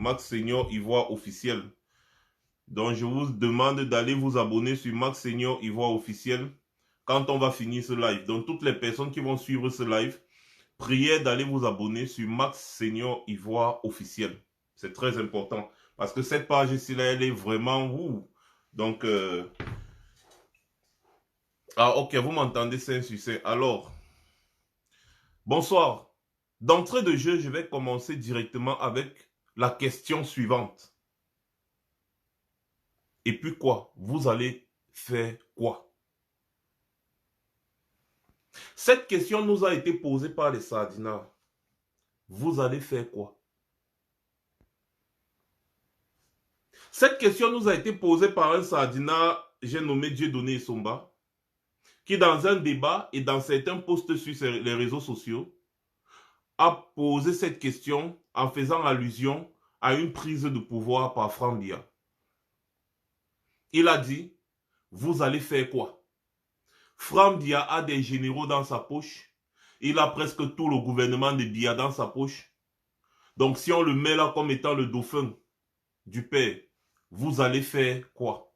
Max Senior Ivoire officiel. Donc je vous demande d'aller vous abonner sur Max Senior Ivoire officiel quand on va finir ce live. Donc toutes les personnes qui vont suivre ce live, priez d'aller vous abonner sur Max Senior Ivoire officiel. C'est très important. Parce que cette page ici, là, elle est vraiment... Donc, ah, ok, vous m'entendez, c'est un succès. Alors, bonsoir. D'entrée de jeu, je vais commencer directement avec la question suivante. Et puis quoi? Vous allez faire quoi? Cette question nous a été posée par les sardinards. Vous allez faire quoi? Cette question nous a été posée par un sardinard, j'ai nommé Dieudonné Essomba, qui dans un débat et dans certains posts sur les réseaux sociaux, a posé cette question en faisant allusion à une prise de pouvoir par Franck Biya. Il a dit, vous allez faire quoi? Franck Biya a des généraux dans sa poche. Il a presque tout le gouvernement de Biya dans sa poche. Donc si on le met là comme étant le dauphin du père, vous allez faire quoi?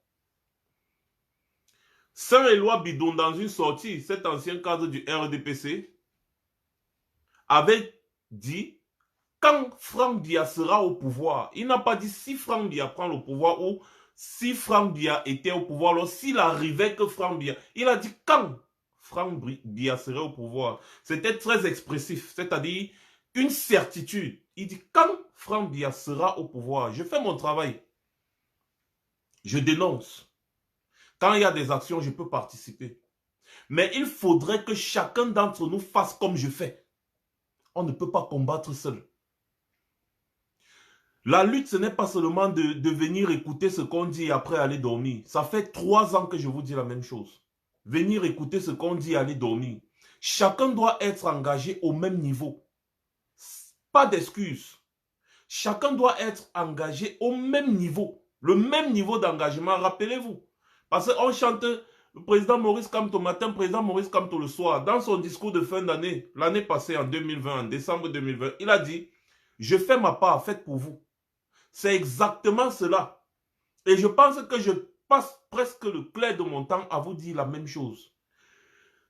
Saint-Éloi Bidon, dans une sortie, cet ancien cadre du RDPC, avait dit, quand Franck Biya sera au pouvoir, il n'a pas dit si Franck Biya prend le pouvoir ou si Franck Biya était au pouvoir, alors s'il arrivait que Franck Biya, il a dit quand Franck Biya serait au pouvoir. C'était très expressif, c'est-à-dire une certitude. Il dit quand Franck Biya sera au pouvoir, je fais mon travail. Je dénonce. Quand il y a des actions, je peux participer. Mais il faudrait que chacun d'entre nous fasse comme je fais. On ne peut pas combattre seul. La lutte, ce n'est pas seulement de venir écouter ce qu'on dit et après aller dormir. Ça fait 3 ans que je vous dis la même chose. Venir écouter ce qu'on dit et aller dormir. Chacun doit être engagé au même niveau. Pas d'excuses. Chacun doit être engagé au même niveau. Le même niveau d'engagement, rappelez-vous. Parce qu'on chante le président Maurice Kamto matin, président Maurice Kamto le soir. Dans son discours de fin d'année, l'année passée en 2020, en décembre 2020, il a dit « Je fais ma part, faites pour vous ». C'est exactement cela. Et je pense que je passe presque le clair de mon temps à vous dire la même chose.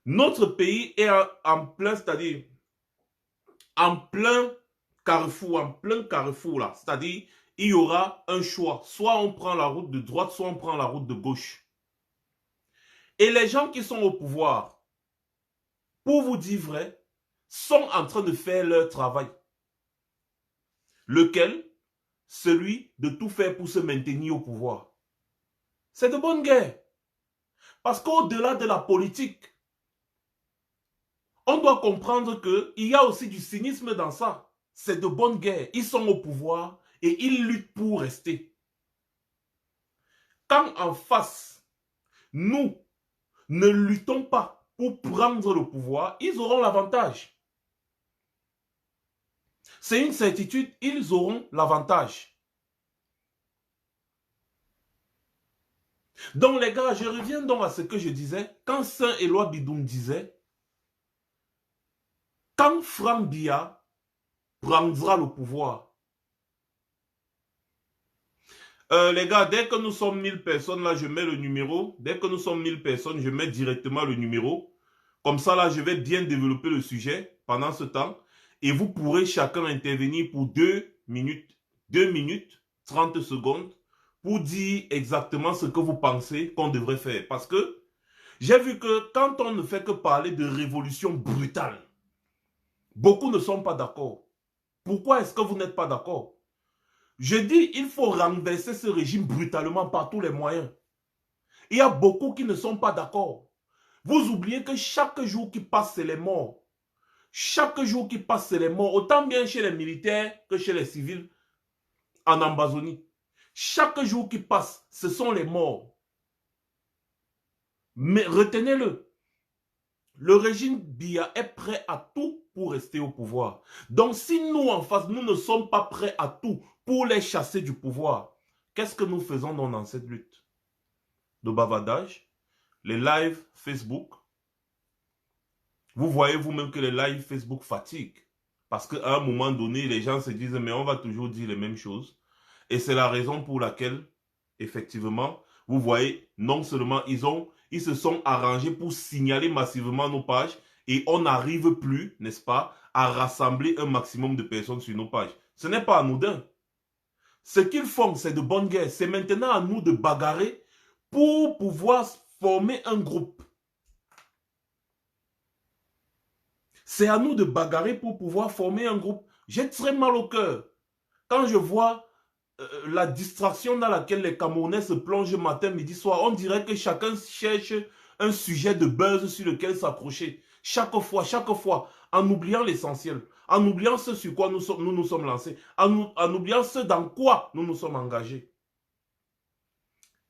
Notre pays est en plein, c'est-à-dire en plein carrefour là. C'est-à-dire, il y aura un choix. Soit on prend la route de droite, soit on prend la route de gauche. Et les gens qui sont au pouvoir, pour vous dire vrai, sont en train de faire leur travail. Lequel? Celui de tout faire pour se maintenir au pouvoir. C'est de bonne guerre. Parce qu'au-delà de la politique, on doit comprendre qu'il y a aussi du cynisme dans ça. C'est de bonne guerre. Ils sont au pouvoir et ils luttent pour rester. Quand en face, nous ne luttons pas pour prendre le pouvoir, ils auront l'avantage. C'est une certitude, ils auront l'avantage. Donc les gars, je reviens donc à ce que je disais. Quand Saint-Éloi Bidoum disait, quand Franck Biya prendra le pouvoir, les gars, dès que nous sommes 1000 personnes, là, je mets le numéro. Dès que nous sommes 1000 personnes, je mets directement le numéro. Comme ça, là, je vais bien développer le sujet pendant ce temps. Et vous pourrez chacun intervenir pour 2 minutes, 2 minutes, 30 secondes, pour dire exactement ce que vous pensez qu'on devrait faire. Parce que j'ai vu que quand on ne fait que parler de révolution brutale, beaucoup ne sont pas d'accord. Pourquoi est-ce que vous n'êtes pas d'accord? Je dis, il faut renverser ce régime brutalement par tous les moyens. Il y a beaucoup qui ne sont pas d'accord. Vous oubliez que chaque jour qui passe, c'est les morts. Chaque jour qui passe, c'est les morts. Autant bien chez les militaires que chez les civils en Amazonie. Chaque jour qui passe, ce sont les morts. Mais retenez-le. Le régime Biya est prêt à tout pour rester au pouvoir. Donc si nous en face, nous ne sommes pas prêts à tout pour les chasser du pouvoir, qu'est-ce que nous faisons dans cette lutte? De bavardage, les lives Facebook. Vous voyez vous-même que les lives Facebook fatiguent. Parce qu'à un moment donné, les gens se disent, mais on va toujours dire les mêmes choses. Et c'est la raison pour laquelle, effectivement, vous voyez, non seulement ils se sont arrangés pour signaler massivement nos pages et on n'arrive plus, n'est-ce pas, à rassembler un maximum de personnes sur nos pages. Ce n'est pas anodin. Ce qu'ils font, c'est de bonne guerre. C'est maintenant à nous de bagarrer pour pouvoir former un groupe. C'est à nous de bagarrer pour pouvoir former un groupe. J'ai très mal au cœur quand je vois la distraction dans laquelle les Camerounais se plongent matin, midi, soir. On dirait que chacun cherche un sujet de buzz sur lequel s'accrocher. Chaque fois, en oubliant l'essentiel, en oubliant ce sur quoi nous nous sommes lancés, en oubliant ce dans quoi nous nous sommes engagés.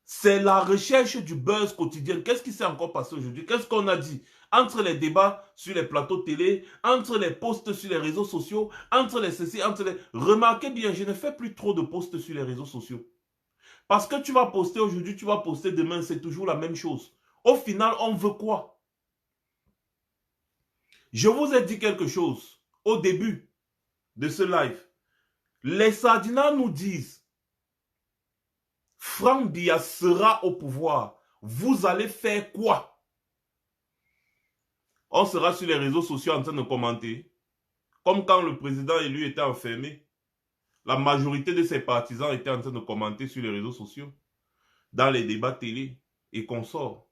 C'est la recherche du buzz quotidien. Qu'est-ce qui s'est encore passé aujourd'hui? Qu'est-ce qu'on a dit? Entre les débats sur les plateaux télé, entre les posts sur les réseaux sociaux, entre les ceci, entre les... Remarquez bien, je ne fais plus trop de posts sur les réseaux sociaux. Parce que tu vas poster aujourd'hui, tu vas poster demain, c'est toujours la même chose. Au final, on veut quoi? Je vous ai dit quelque chose au début de ce live. Les Sardinats nous disent Franck Biya sera au pouvoir. Vous allez faire quoi? On sera sur les réseaux sociaux en train de commenter. Comme quand le président élu était enfermé. La majorité de ses partisans étaient en train de commenter sur les réseaux sociaux. Dans les débats télé et consorts.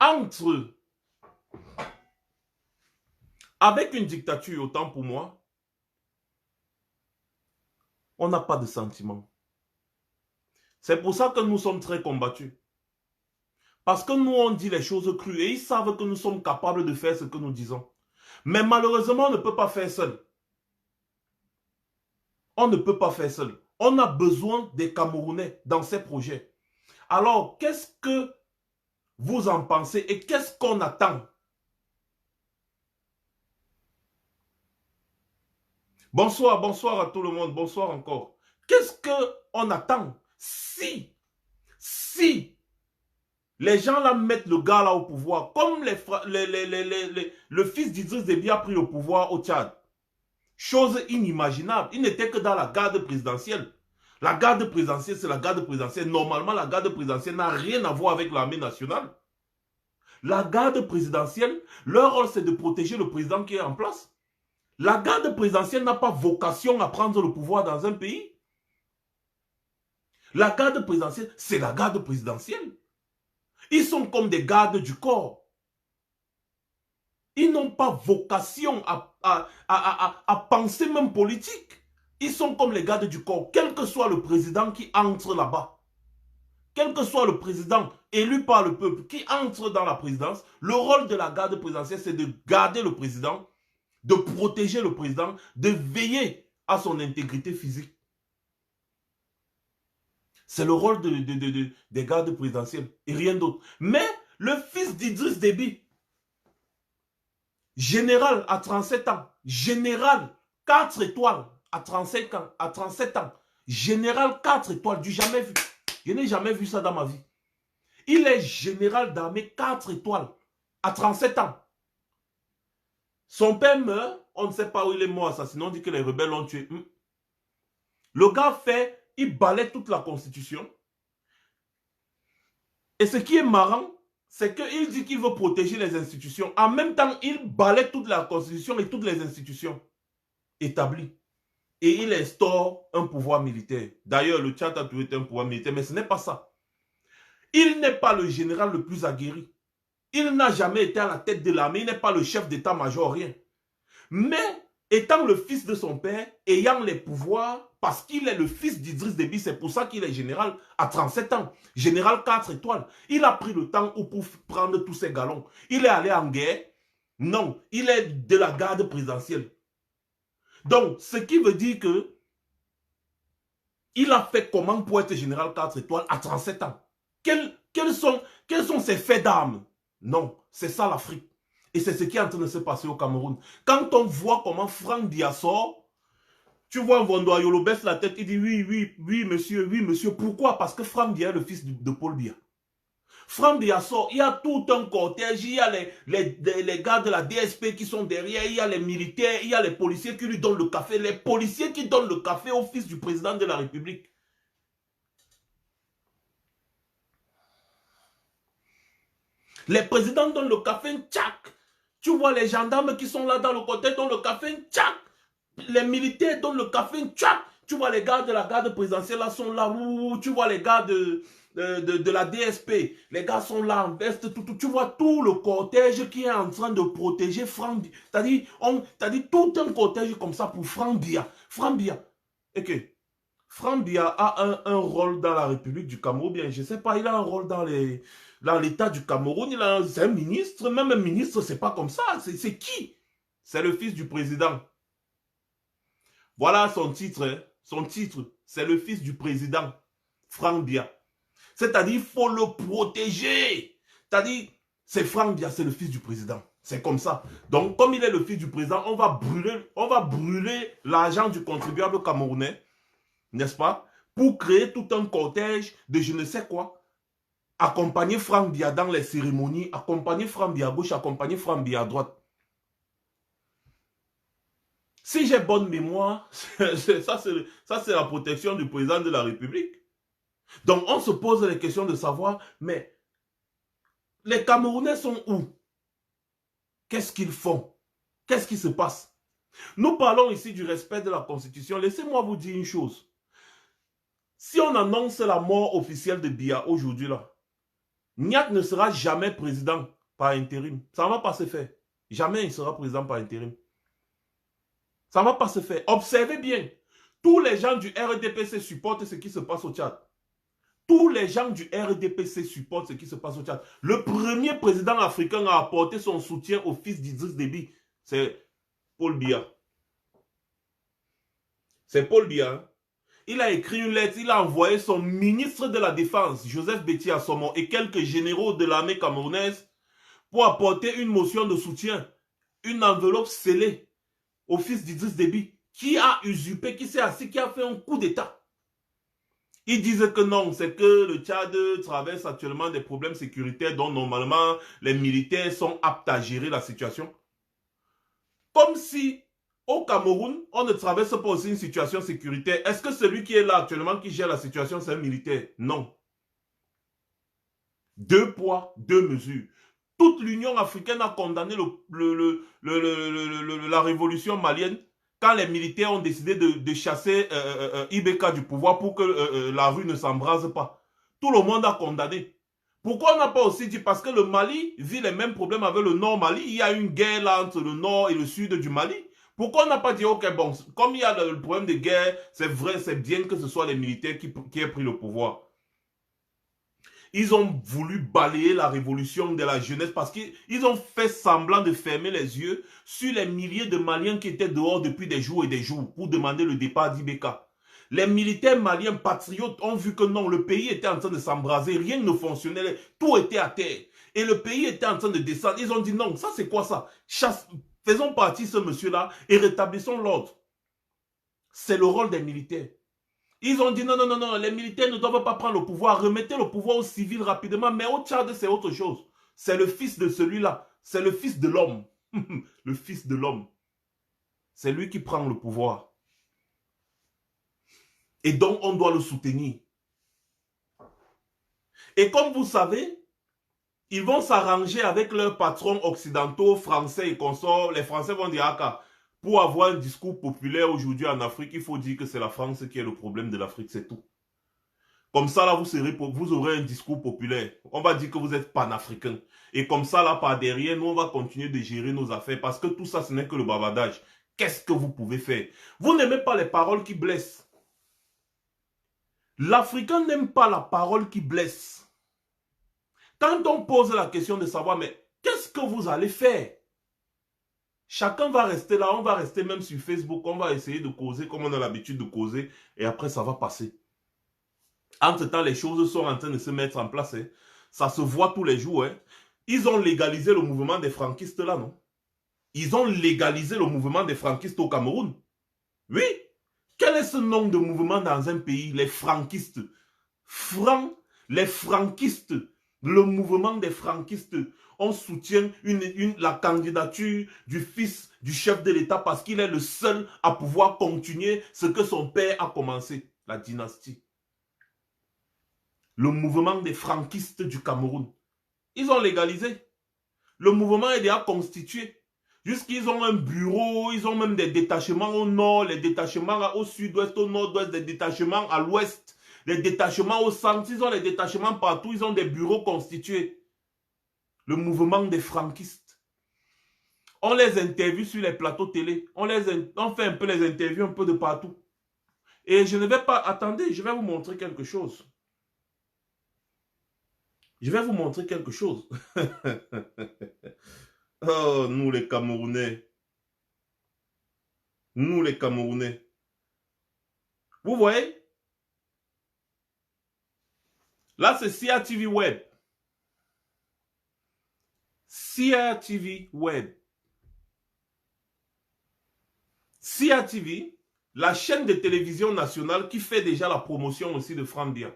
Entre avec une dictature, autant pour moi, on n'a pas de sentiments. C'est pour ça que nous sommes très combattus. Parce que nous, on dit les choses crues et ils savent que nous sommes capables de faire ce que nous disons. Mais malheureusement, on ne peut pas faire seul. On ne peut pas faire seul. On a besoin des Camerounais dans ces projets. Alors, qu'est-ce que vous en pensez et qu'est-ce qu'on attend? Bonsoir, bonsoir à tout le monde. Bonsoir encore. Qu'est-ce qu'on attend? Si les gens là mettent le gars là au pouvoir, comme le fils d'Idriss Déby a pris le pouvoir au Tchad. Chose inimaginable. Il n'était que dans la garde présidentielle. La garde présidentielle, c'est la garde présidentielle. Normalement, la garde présidentielle n'a rien à voir avec l'armée nationale. La garde présidentielle, leur rôle, c'est de protéger le président qui est en place. La garde présidentielle n'a pas vocation à prendre le pouvoir dans un pays. La garde présidentielle, c'est la garde présidentielle. Ils sont comme des gardes du corps. Ils n'ont pas vocation à penser même politique. Ils sont comme les gardes du corps, quel que soit le président qui entre là-bas. Quel que soit le président élu par le peuple qui entre dans la présidence, le rôle de la garde présidentielle, c'est de garder le président, de protéger le président, de veiller à son intégrité physique. C'est le rôle des gardes présidentiels et rien d'autre. Mais le fils d'Idriss Déby, général à 37 ans, général 4 étoiles à 35 ans, à 37 ans, général 4 étoiles, du jamais vu. Je n'ai jamais vu ça dans ma vie. Il est général d'armée 4 étoiles à 37 ans. Son père meurt, on ne sait pas où il est mort assassiné, on dit que les rebelles l'ont tué. Le gars il balaie toute la constitution. Et ce qui est marrant, c'est qu'il dit qu'il veut protéger les institutions. En même temps, il balaie toute la constitution et toutes les institutions établies. Et il instaure un pouvoir militaire. D'ailleurs, le Tchad a toujours été un pouvoir militaire, mais ce n'est pas ça. Il n'est pas le général le plus aguerri. Il n'a jamais été à la tête de l'armée, il n'est pas le chef d'état-major, rien. Mais, étant le fils de son père, ayant les pouvoirs, parce qu'il est le fils d'Idriss Déby, c'est pour ça qu'il est général à 37 ans. Général 4 étoiles. Il a pris le temps pour prendre tous ses galons. Il est allé en guerre. Non, il est de la garde présidentielle. Donc, ce qui veut dire que il a fait comment pour être général 4 étoiles à 37 ans? Quels sont ses faits d'armes? Non, c'est ça l'Afrique. Et c'est ce qui est en train de se passer au Cameroun. Quand on voit comment Franck Biya sort, tu vois Vondoayolo baisse la tête, il dit oui, monsieur. Pourquoi? Parce que Franck Biya est le fils de Paul Biya. Franck Biya sort, il y a tout un cortège, il y a les gars de la DSP qui sont derrière, il y a les militaires, il y a les policiers qui lui donnent le café, les policiers qui donnent le café au fils du président de la République. Les présidents donnent le café, tchac. Tu vois les gendarmes qui sont là dans le cortège donnent le café, tchac. Les militaires donnent le café, tchac. Tu vois les gars de la garde présidentielle là sont là, tu vois les gars de la DSP, les gars sont là en veste, tu vois tout le cortège qui est en train de protéger Franck Biya. C'est-à-dire tout un cortège comme ça pour Franck Biya. Franck Biya. Ok. Franck Biya a un rôle dans la République du Cameroun, bien, je ne sais pas, il a un rôle dans l'État du Cameroun, c'est un ministre, même un ministre, c'est pas comme ça. C'est qui? C'est le fils du président. Voilà son titre, hein. Son titre, c'est le fils du président, Franck Biya. C'est-à-dire, il faut le protéger. C'est-à-dire, c'est Franck Biya, c'est le fils du président. C'est comme ça. Donc, comme il est le fils du président, on va brûler l'argent du contribuable camerounais, n'est-ce pas, pour créer tout un cortège de je ne sais quoi. Accompagner Franck Biya dans les cérémonies, accompagner Franck Biya à gauche, accompagner Franck Biya à droite. Si j'ai bonne mémoire, ça c'est la protection du président de la République. Donc on se pose les questions de savoir, mais les Camerounais sont où? Qu'est-ce qu'ils font? Qu'est-ce qui se passe? Nous parlons ici du respect de la Constitution. Laissez-moi vous dire une chose. Si on annonce la mort officielle de Biya aujourd'hui là, Niak ne sera jamais président par intérim. Ça ne va pas se faire. Jamais il sera président par intérim. Ça ne va pas se faire. Observez bien. Tous les gens du RDPC supportent ce qui se passe au Tchad. Tous les gens du RDPC supportent ce qui se passe au Tchad. Le premier président africain à apporter son soutien au fils d'Idriss Déby, c'est Paul Biya. C'est Paul Biya. Il a écrit une lettre, il a envoyé son ministre de la Défense, Joseph Betty Assomo, et quelques généraux de l'armée camerounaise pour apporter une motion de soutien, une enveloppe scellée au fils d'Idriss Déby, qui a usurpé, qui s'est assis, qui a fait un coup d'État. Ils disent que non, c'est que le Tchad traverse actuellement des problèmes sécuritaires dont normalement les militaires sont aptes à gérer la situation. Comme si au Cameroun, on ne traverse pas aussi une situation sécuritaire. Est-ce que celui qui est là actuellement, qui gère la situation, c'est un militaire? Non. Deux poids, deux mesures. Toute l'Union africaine a condamné la révolution malienne quand les militaires ont décidé de chasser Ibeka du pouvoir pour que la rue ne s'embrase pas. Tout le monde a condamné. Pourquoi on n'a pas aussi dit? Parce que le Mali vit les mêmes problèmes avec le Nord Mali. Il y a une guerre là entre le Nord et le Sud du Mali. Pourquoi on n'a pas dit, ok, bon, comme il y a le problème de guerre, c'est vrai, c'est bien que ce soit les militaires qui aient pris le pouvoir. Ils ont voulu balayer la révolution de la jeunesse parce qu'ils ont fait semblant de fermer les yeux sur les milliers de Maliens qui étaient dehors depuis des jours et des jours pour demander le départ d'Ibeka. Les militaires maliens patriotes ont vu que non, le pays était en train de s'embraser, rien ne fonctionnait, tout était à terre. Et le pays était en train de descendre. Ils ont dit non, ça c'est quoi ça? Faisons partie ce monsieur-là et rétablissons l'ordre. C'est le rôle des militaires. Ils ont dit non, non, non, non, les militaires ne doivent pas prendre le pouvoir, remettez le pouvoir aux civils rapidement, mais au Tchad, c'est autre chose. C'est le fils de celui-là, c'est le fils de l'homme. Le fils de l'homme. C'est lui qui prend le pouvoir. Et donc, on doit le soutenir. Et comme vous savez, ils vont s'arranger avec leurs patrons occidentaux, français et consorts. Les Français vont dire, ah, pour avoir un discours populaire aujourd'hui en Afrique, il faut dire que c'est la France qui est le problème de l'Afrique, c'est tout. Comme ça, là, vous aurez un discours populaire. On va dire que vous êtes panafricain. Et comme ça, là, par derrière, nous, on va continuer de gérer nos affaires parce que tout ça, ce n'est que le bavardage. Qu'est-ce que vous pouvez faire? Vous n'aimez pas les paroles qui blessent. L'Africain n'aime pas la parole qui blesse. Quand on pose la question de savoir, mais qu'est-ce que vous allez faire? Chacun va rester là, on va rester même sur Facebook, on va essayer de causer comme on a l'habitude de causer, et après ça va passer. Entre-temps, les choses sont en train de se mettre en place. Hein. Ça se voit tous les jours. Hein. Ils ont légalisé le mouvement des franquistes là, non? Ils ont légalisé le mouvement des franquistes au Cameroun. Oui. Quel est ce nom de mouvement dans un pays? Les franquistes. Les franquistes. Le mouvement des franquistes, on soutient la candidature du fils du chef de l'État parce qu'il est le seul à pouvoir continuer ce que son père a commencé, la dynastie. Le mouvement des franquistes du Cameroun. Ils ont légalisé. Le mouvement est déjà constitué. Jusqu'ils ont un bureau, ils ont même des détachements au nord, les détachements au sud-ouest, au nord-ouest, des détachements à l'ouest, les détachements au centre, ils ont les détachements partout, ils ont des bureaux constitués. Le mouvement des franquistes. On les interviewe sur les plateaux télé, on fait un peu les interviews un peu de partout. Et je ne vais pas, attendez, je vais vous montrer quelque chose. Je vais vous montrer quelque chose. Oh, nous les Camerounais. Nous les Camerounais. Vous voyez? Là, c'est CRTV Web. CRTV Web. CRTV, la chaîne de télévision nationale qui fait déjà la promotion aussi de Franck Biya.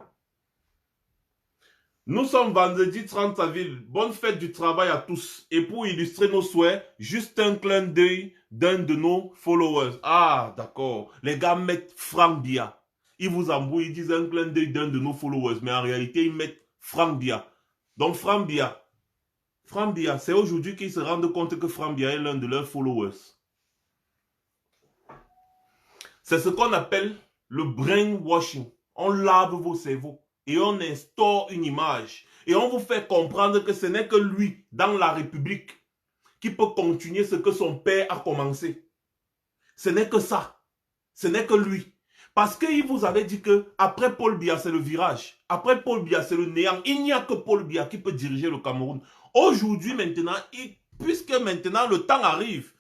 Nous sommes vendredi 30 avril. Bonne fête du travail à tous. Et pour illustrer nos souhaits, juste un clin d'œil d'un de nos followers. Ah, d'accord. Les gars mettent Franck Biya. Ils vous embrouillent, ils disent un clin d'œil d'un de nos followers. Mais en réalité, ils mettent Franck Biya. Donc Franck Biya, c'est aujourd'hui qu'ils se rendent compte que Franck Biya est l'un de leurs followers. C'est ce qu'on appelle le brainwashing. On lave vos cerveaux et on instaure une image. Et on vous fait comprendre que ce n'est que lui, dans la République, qui peut continuer ce que son père a commencé. Ce n'est que ça. Ce n'est que lui. Parce qu'il vous avait dit que après Paul Biya, c'est le virage. Après Paul Biya, c'est le néant. Il n'y a que Paul Biya qui peut diriger le Cameroun. Aujourd'hui, maintenant, puisque maintenant le temps arrive,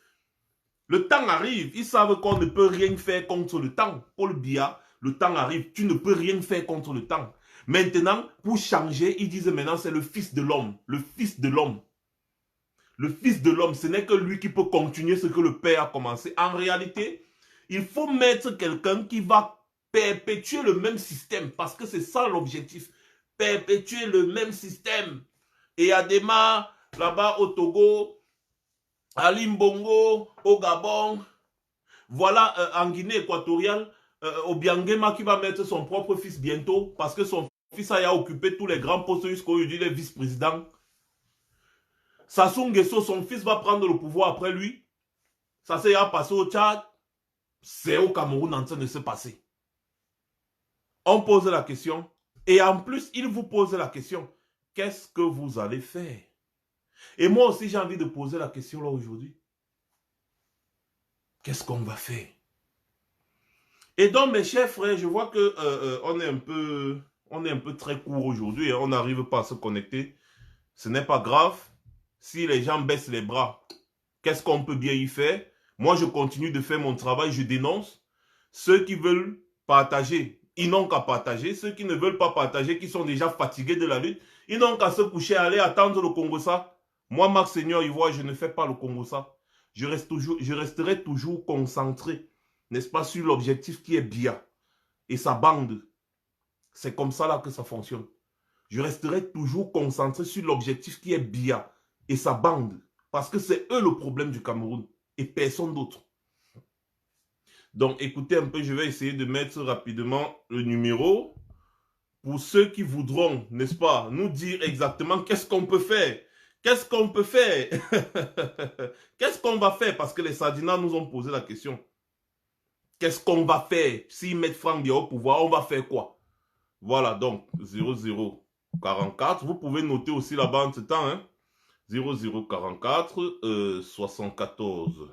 ils savent qu'on ne peut rien faire contre le temps. Paul Biya, le temps arrive, tu ne peux rien faire contre le temps. Maintenant, pour changer, ils disent maintenant c'est le fils de l'homme. Le fils de l'homme. Le fils de l'homme, ce n'est que lui qui peut continuer ce que le père a commencé. En réalité, il faut mettre quelqu'un qui va perpétuer le même système, parce que c'est ça l'objectif. Perpétuer le même système. Et Adema, là-bas au Togo, à Limbongo, au Gabon, voilà en Guinée équatoriale, Obiangema qui va mettre son propre fils bientôt, parce que son fils a occupé tous les grands postes jusqu'à aujourd'hui, il est vice-président. Sassou Nguesso, son fils va prendre le pouvoir après lui. Ça s'est passé au Tchad. C'est au Cameroun en train de se passer. On pose la question. Et en plus, il vous pose la question. Qu'est-ce que vous allez faire? Et moi aussi, j'ai envie de poser la question là aujourd'hui. Qu'est-ce qu'on va faire? Et donc, mes chers frères, je vois que on est un peu très court aujourd'hui. Hein, on n'arrive pas à se connecter. Ce n'est pas grave. Si les gens baissent les bras, qu'est-ce qu'on peut bien y faire? Moi, je continue de faire mon travail, je dénonce. Ceux qui veulent partager, ils n'ont qu'à partager. Ceux qui ne veulent pas partager, qui sont déjà fatigués de la lutte, ils n'ont qu'à se coucher, aller attendre le Congo-Ça. Moi, Marc Seigneur Ivoire, je ne fais pas le Congo-Ça. Je resterai toujours concentré, n'est-ce pas, sur l'objectif qui est Biya et sa bande. C'est comme ça là que ça fonctionne. Je resterai toujours concentré sur l'objectif qui est Biya et sa bande. Parce que c'est eux le problème du Cameroun et personne d'autre. Donc écoutez un peu, je vais essayer de mettre rapidement le numéro pour ceux qui voudront, n'est-ce pas, nous dire exactement qu'est-ce qu'on peut faire. Qu'est-ce qu'on peut faire? Qu'est-ce qu'on va faire? Parce que les Sardinats nous ont posé la question. Qu'est-ce qu'on va faire? S'ils mettent Franck Biya au pouvoir, on va faire quoi? Voilà, donc 0044. Vous pouvez noter aussi là-bas en ce temps, hein? 0044 74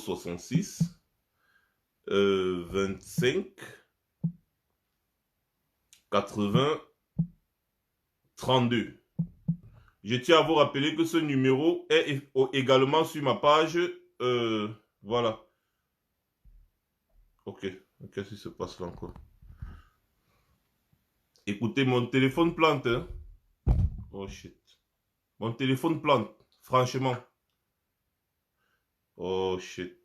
66 25 80 32. Je tiens à vous rappeler que ce numéro est également sur ma page. Voilà. Ok. Qu'est-ce qui se passe là encore? Écoutez, mon téléphone plante. Hein? Oh shit. Mon téléphone plante. Franchement. Oh shit.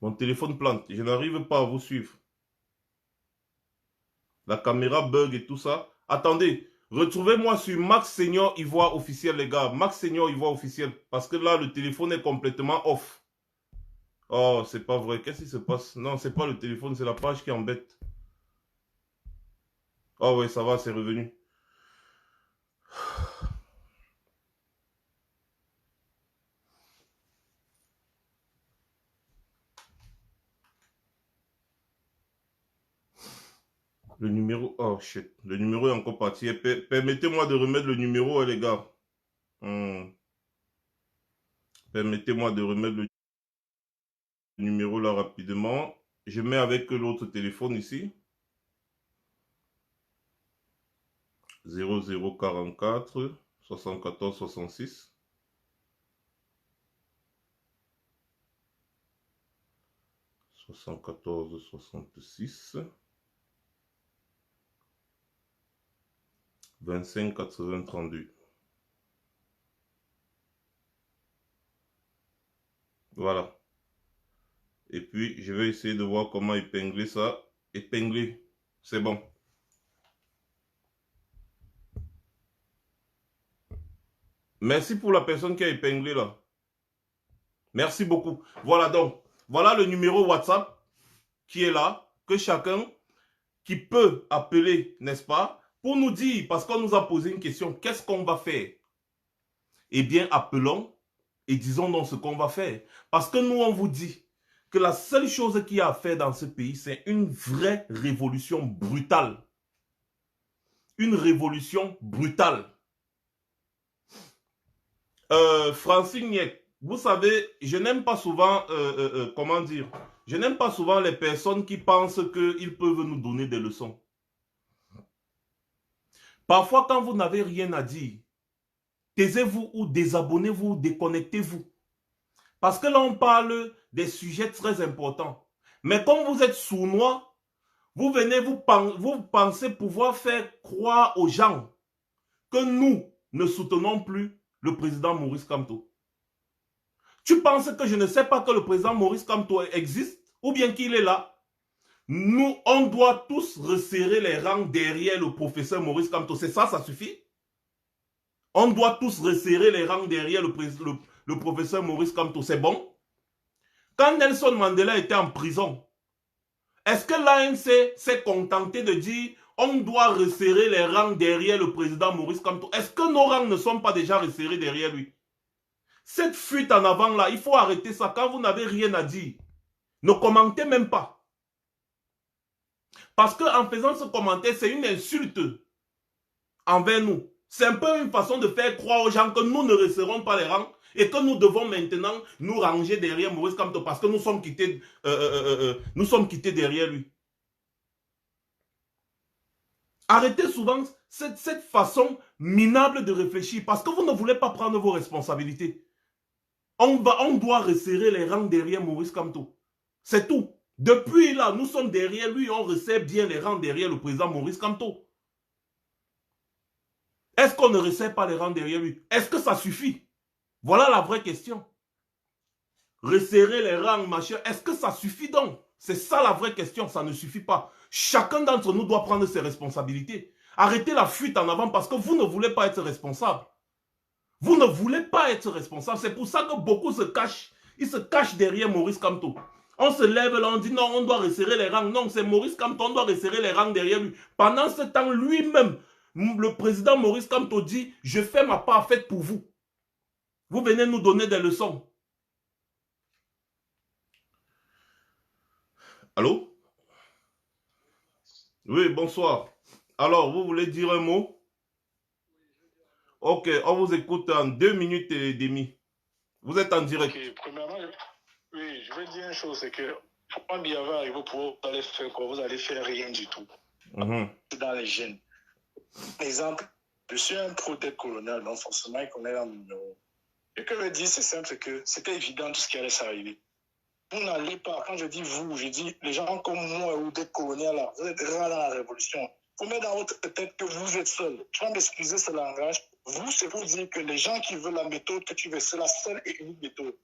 Mon téléphone plante. Je n'arrive pas à vous suivre. La caméra bug et tout ça. Attendez. Retrouvez-moi sur Max Senior Ivoire officiel, les gars. Max Senior Ivoire officiel. Parce que là, le téléphone est complètement off. Oh, c'est pas vrai. Qu'est-ce qui se passe? Non, c'est pas le téléphone, c'est la page qui embête. Oh oui, ça va, c'est revenu. Le numéro... Oh shit. Le numéro est encore parti. Permettez-moi de remettre le numéro, les gars. Permettez-moi de remettre le numéro là rapidement. Je mets avec l'autre téléphone ici. 0044 74 66 74 66 25 80 32. Voilà. Et puis, je vais essayer de voir comment épingler ça. Épingler, c'est bon. Merci pour la personne qui a épinglé là. Merci beaucoup. Voilà donc. Voilà le numéro WhatsApp qui est là. Que chacun qui peut appeler, n'est-ce pas, pour nous dire, parce qu'on nous a posé une question, qu'est-ce qu'on va faire? Eh bien, appelons et disons donc ce qu'on va faire. Parce que nous, on vous dit que la seule chose qu'il y a à faire dans ce pays, c'est une vraie révolution brutale. Une révolution brutale. Francine Niek, vous savez, je n'aime pas souvent, comment dire, je n'aime pas souvent les personnes qui pensent qu'ils peuvent nous donner des leçons. Parfois, quand vous n'avez rien à dire, taisez-vous ou désabonnez-vous, déconnectez-vous. Parce que là, on parle des sujets très importants. Mais comme vous êtes sournois, vous venez, vous pensez pouvoir faire croire aux gens que nous ne soutenons plus le président Maurice Kamto. Tu penses que je ne sais pas que le président Maurice Kamto existe ou bien qu'il est là? Nous, on doit tous resserrer les rangs derrière le professeur Maurice Kamto. C'est ça, ça suffit? On doit tous resserrer les rangs derrière le professeur Maurice Kamto. C'est bon? Quand Nelson Mandela était en prison, est-ce que l'ANC s'est contenté de dire on doit resserrer les rangs derrière le président Maurice Kamto? Est-ce que nos rangs ne sont pas déjà resserrés derrière lui? Cette fuite en avant là, il faut arrêter ça. Quand vous n'avez rien à dire, ne commentez même pas. Parce qu'en faisant ce commentaire, c'est une insulte envers nous. C'est un peu une façon de faire croire aux gens que nous ne resserrons pas les rangs et que nous devons maintenant nous ranger derrière Maurice Kamto parce que nous sommes quittés derrière lui. Arrêtez souvent cette façon minable de réfléchir parce que vous ne voulez pas prendre vos responsabilités. On doit resserrer les rangs derrière Maurice Kamto. C'est tout. Depuis là, nous sommes derrière lui, on resserre bien les rangs derrière le président Maurice Kamto. Est-ce qu'on ne resserre pas les rangs derrière lui? Est-ce que ça suffit? Voilà la vraie question. Resserrer les rangs, machin, est-ce que ça suffit donc? C'est ça la vraie question, ça ne suffit pas. Chacun d'entre nous doit prendre ses responsabilités. Arrêtez la fuite en avant parce que vous ne voulez pas être responsable. Vous ne voulez pas être responsable. C'est pour ça que beaucoup se cachent. Ils se cachent derrière Maurice Kamto. On se lève là, on dit non, on doit resserrer les rangs. Non, c'est Maurice Kamto, on doit resserrer les rangs derrière lui. Pendant ce temps, lui-même, le président Maurice Kamto dit, je fais ma part faite pour vous. Vous venez nous donner des leçons. Allô? Oui, bonsoir. Alors, vous voulez dire un mot? Ok, on vous écoute en 2 minutes et demie. Vous êtes en direct. Ok, premièrement, oui, je vais dire une chose, c'est que quand il va arriver au pouvoir, vous allez faire quoi? Vous allez faire rien du tout. Dans les gènes. Par exemple, je suis un pro-tête colonial, donc forcément, il connaît un numéro. Et que je dis, c'est simple, c'est que c'était évident tout ce qui allait s'arriver. Vous n'allez pas, quand je dis vous, je dis les gens comme moi ou des coloniales, là, vous êtes rares dans la révolution. Vous mettez dans votre tête que vous êtes seul. Tu vas m'excuser ce langage. Vous, c'est pour dire que les gens qui veulent la méthode que tu veux, c'est la seule et unique méthode.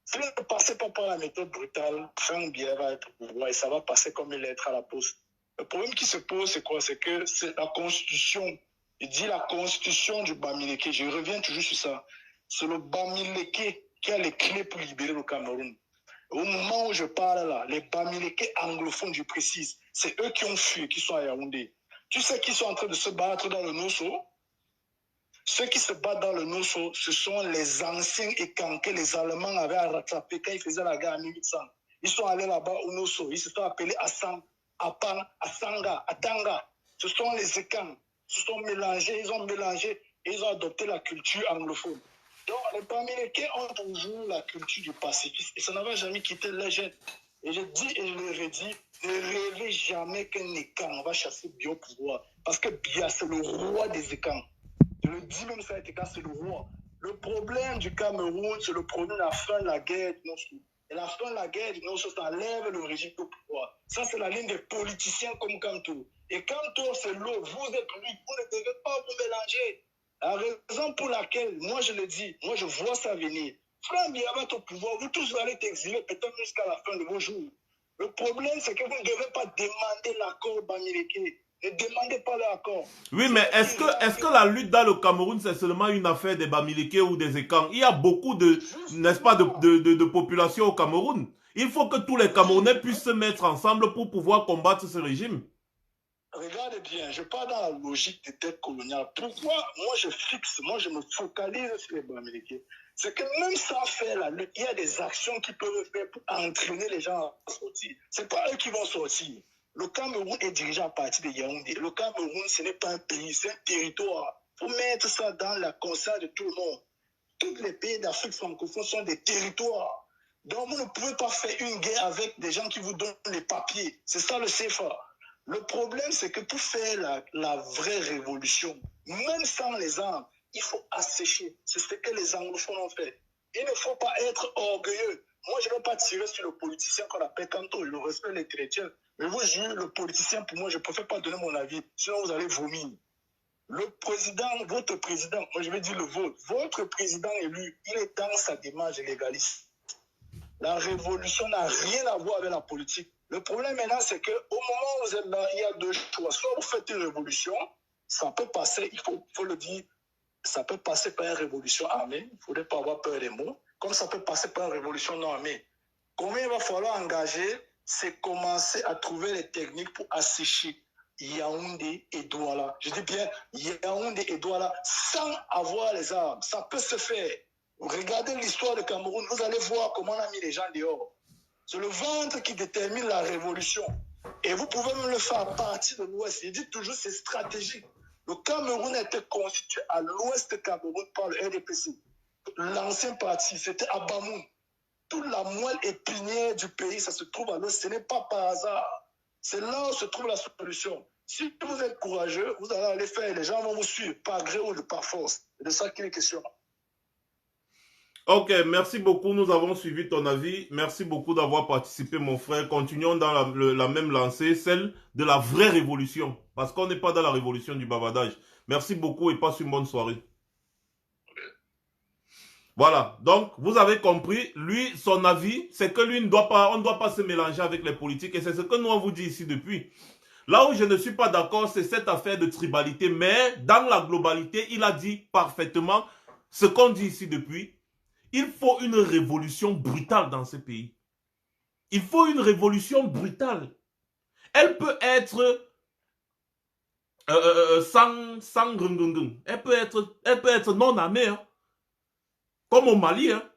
Si vous ne passez pas par la méthode brutale, Franck Biya va être au pouvoir et ça va passer comme une lettre à la poste. Le problème qui se pose, c'est quoi? C'est que c'est la constitution. Il dit la constitution du Bamileke. Je reviens toujours sur ça. C'est le Bamileke qui a les clés pour libérer le Cameroun. Au moment où je parle là, les Bamileke anglophones, je précise, c'est eux qui ont fui, qui sont à Yaoundé. Tu sais qui sont en train de se battre dans le Nosso? Ceux qui se battent dans le Nosso, ce sont les anciens Ekan que les Allemands avaient rattrapés quand ils faisaient la guerre en 1800. Ils sont allés là-bas au Nosso. Ils se sont appelés Assang, Apan, Asanga, Atanga. Ce sont les Ekan. Ils se sont mélangés, ils ont mélangé et ils ont adopté la culture anglophone. Donc, les Bamileke ont toujours la culture du pacifisme et ça n'a jamais quitté les jeunes. Et je dis et je le redis, ne rêvez jamais qu'un Ekan va chasser Biya au pouvoir. Parce que Biya, c'est le roi des Ekans. Je le dis même ça, c'est le roi. Le problème du Cameroun, c'est le problème de la fin de la guerre du Nord-Sud. Et la fin de la guerre du Nord-Sud, ça lève le régime au pouvoir. Ça, c'est la ligne des politiciens comme Kanto. Et Kanto, c'est l'autre. Vous êtes lui. Vous ne devez pas vous mélanger. La raison pour laquelle, moi je le dis, moi je vois ça venir. Franck Biya va être au pouvoir, vous tous allez t'exiler peut-être jusqu'à la fin de vos jours. Le problème, c'est que vous ne devez pas demander l'accord Bamileke. Ne demandez pas l'accord. Oui, mais est-ce que la lutte dans le Cameroun, c'est seulement une affaire des Bamileke ou des Ekans? Il y a beaucoup de, n'est-ce pas, de population au Cameroun. Il faut que tous les Camerounais puissent se mettre ensemble pour pouvoir combattre ce régime. Regardez bien, je pars dans la logique des têtes coloniales. Pourquoi moi je me focalise sur les Bamileke? C'est que même sans faire la lutte, il y a des actions qui peuvent faire pour entraîner les gens à sortir. Ce n'est pas eux qui vont sortir. Le Cameroun est dirigé à partir de Yaoundé. Le Cameroun, ce n'est pas un pays, c'est un territoire. Il faut mettre ça dans la conscience de tout le monde. Tous les pays d'Afrique francophone sont des territoires. Donc vous ne pouvez pas faire une guerre avec des gens qui vous donnent les papiers. C'est ça le CFA. Le problème, c'est que pour faire la vraie révolution, même sans les armes, il faut assécher. C'est ce que les anglophones ont fait. Il ne faut pas être orgueilleux. Moi, je ne vais pas tirer sur le politicien qu'on appelle Kanto. Je respecte les chrétiens. Mais vous jugez le politicien, pour moi, je ne préfère pas donner mon avis. Sinon, vous allez vomir. Le président, votre président, moi je vais dire le vôtre, votre président élu, il est dans sa démarche légaliste. La révolution n'a rien à voir avec la politique. Le problème maintenant, c'est qu'au moment où vous êtes là, il y a deux choix. Soit vous faites une révolution, ça peut passer, il faut le dire, ça peut passer par une révolution armée, il ne faudrait pas avoir peur des mots, comme ça peut passer par une révolution non armée. Combien il va falloir engager, c'est commencer à trouver les techniques pour assécher Yaoundé et Douala. Je dis bien Yaoundé et Douala sans avoir les armes. Ça peut se faire. Regardez l'histoire du Cameroun, vous allez voir comment on a mis les gens dehors. C'est le ventre qui détermine la révolution. Et vous pouvez même le faire à partir de l'Ouest. Je dis toujours c'est stratégique. Le Cameroun a été constitué à l'Ouest du Cameroun par le RDPC. L'ancien parti, c'était à Bamoun. Toute la moelle épinière du pays, ça se trouve à l'Ouest. Ce n'est pas par hasard. C'est là où se trouve la solution. Si vous êtes courageux, vous allez aller faire. Les gens vont vous suivre, par gré ou par force. C'est de ça qu'il est question. Ok, merci beaucoup. Nous avons suivi ton avis. Merci beaucoup d'avoir participé, mon frère. Continuons dans la même lancée, celle de la vraie révolution. Parce qu'on n'est pas dans la révolution du bavardage. Merci beaucoup et passe une bonne soirée. Voilà, donc vous avez compris, lui, son avis, c'est que lui, on ne doit pas se mélanger avec les politiques. Et c'est ce que nous on vous dit ici depuis. Là où je ne suis pas d'accord, c'est cette affaire de tribalité. Mais dans la globalité, il a dit parfaitement ce qu'on dit ici depuis. Il faut une révolution brutale dans ce pays. Il faut une révolution brutale. Elle peut être sans grungungun. Elle peut être non armée. Hein. Comme au Mali, hein,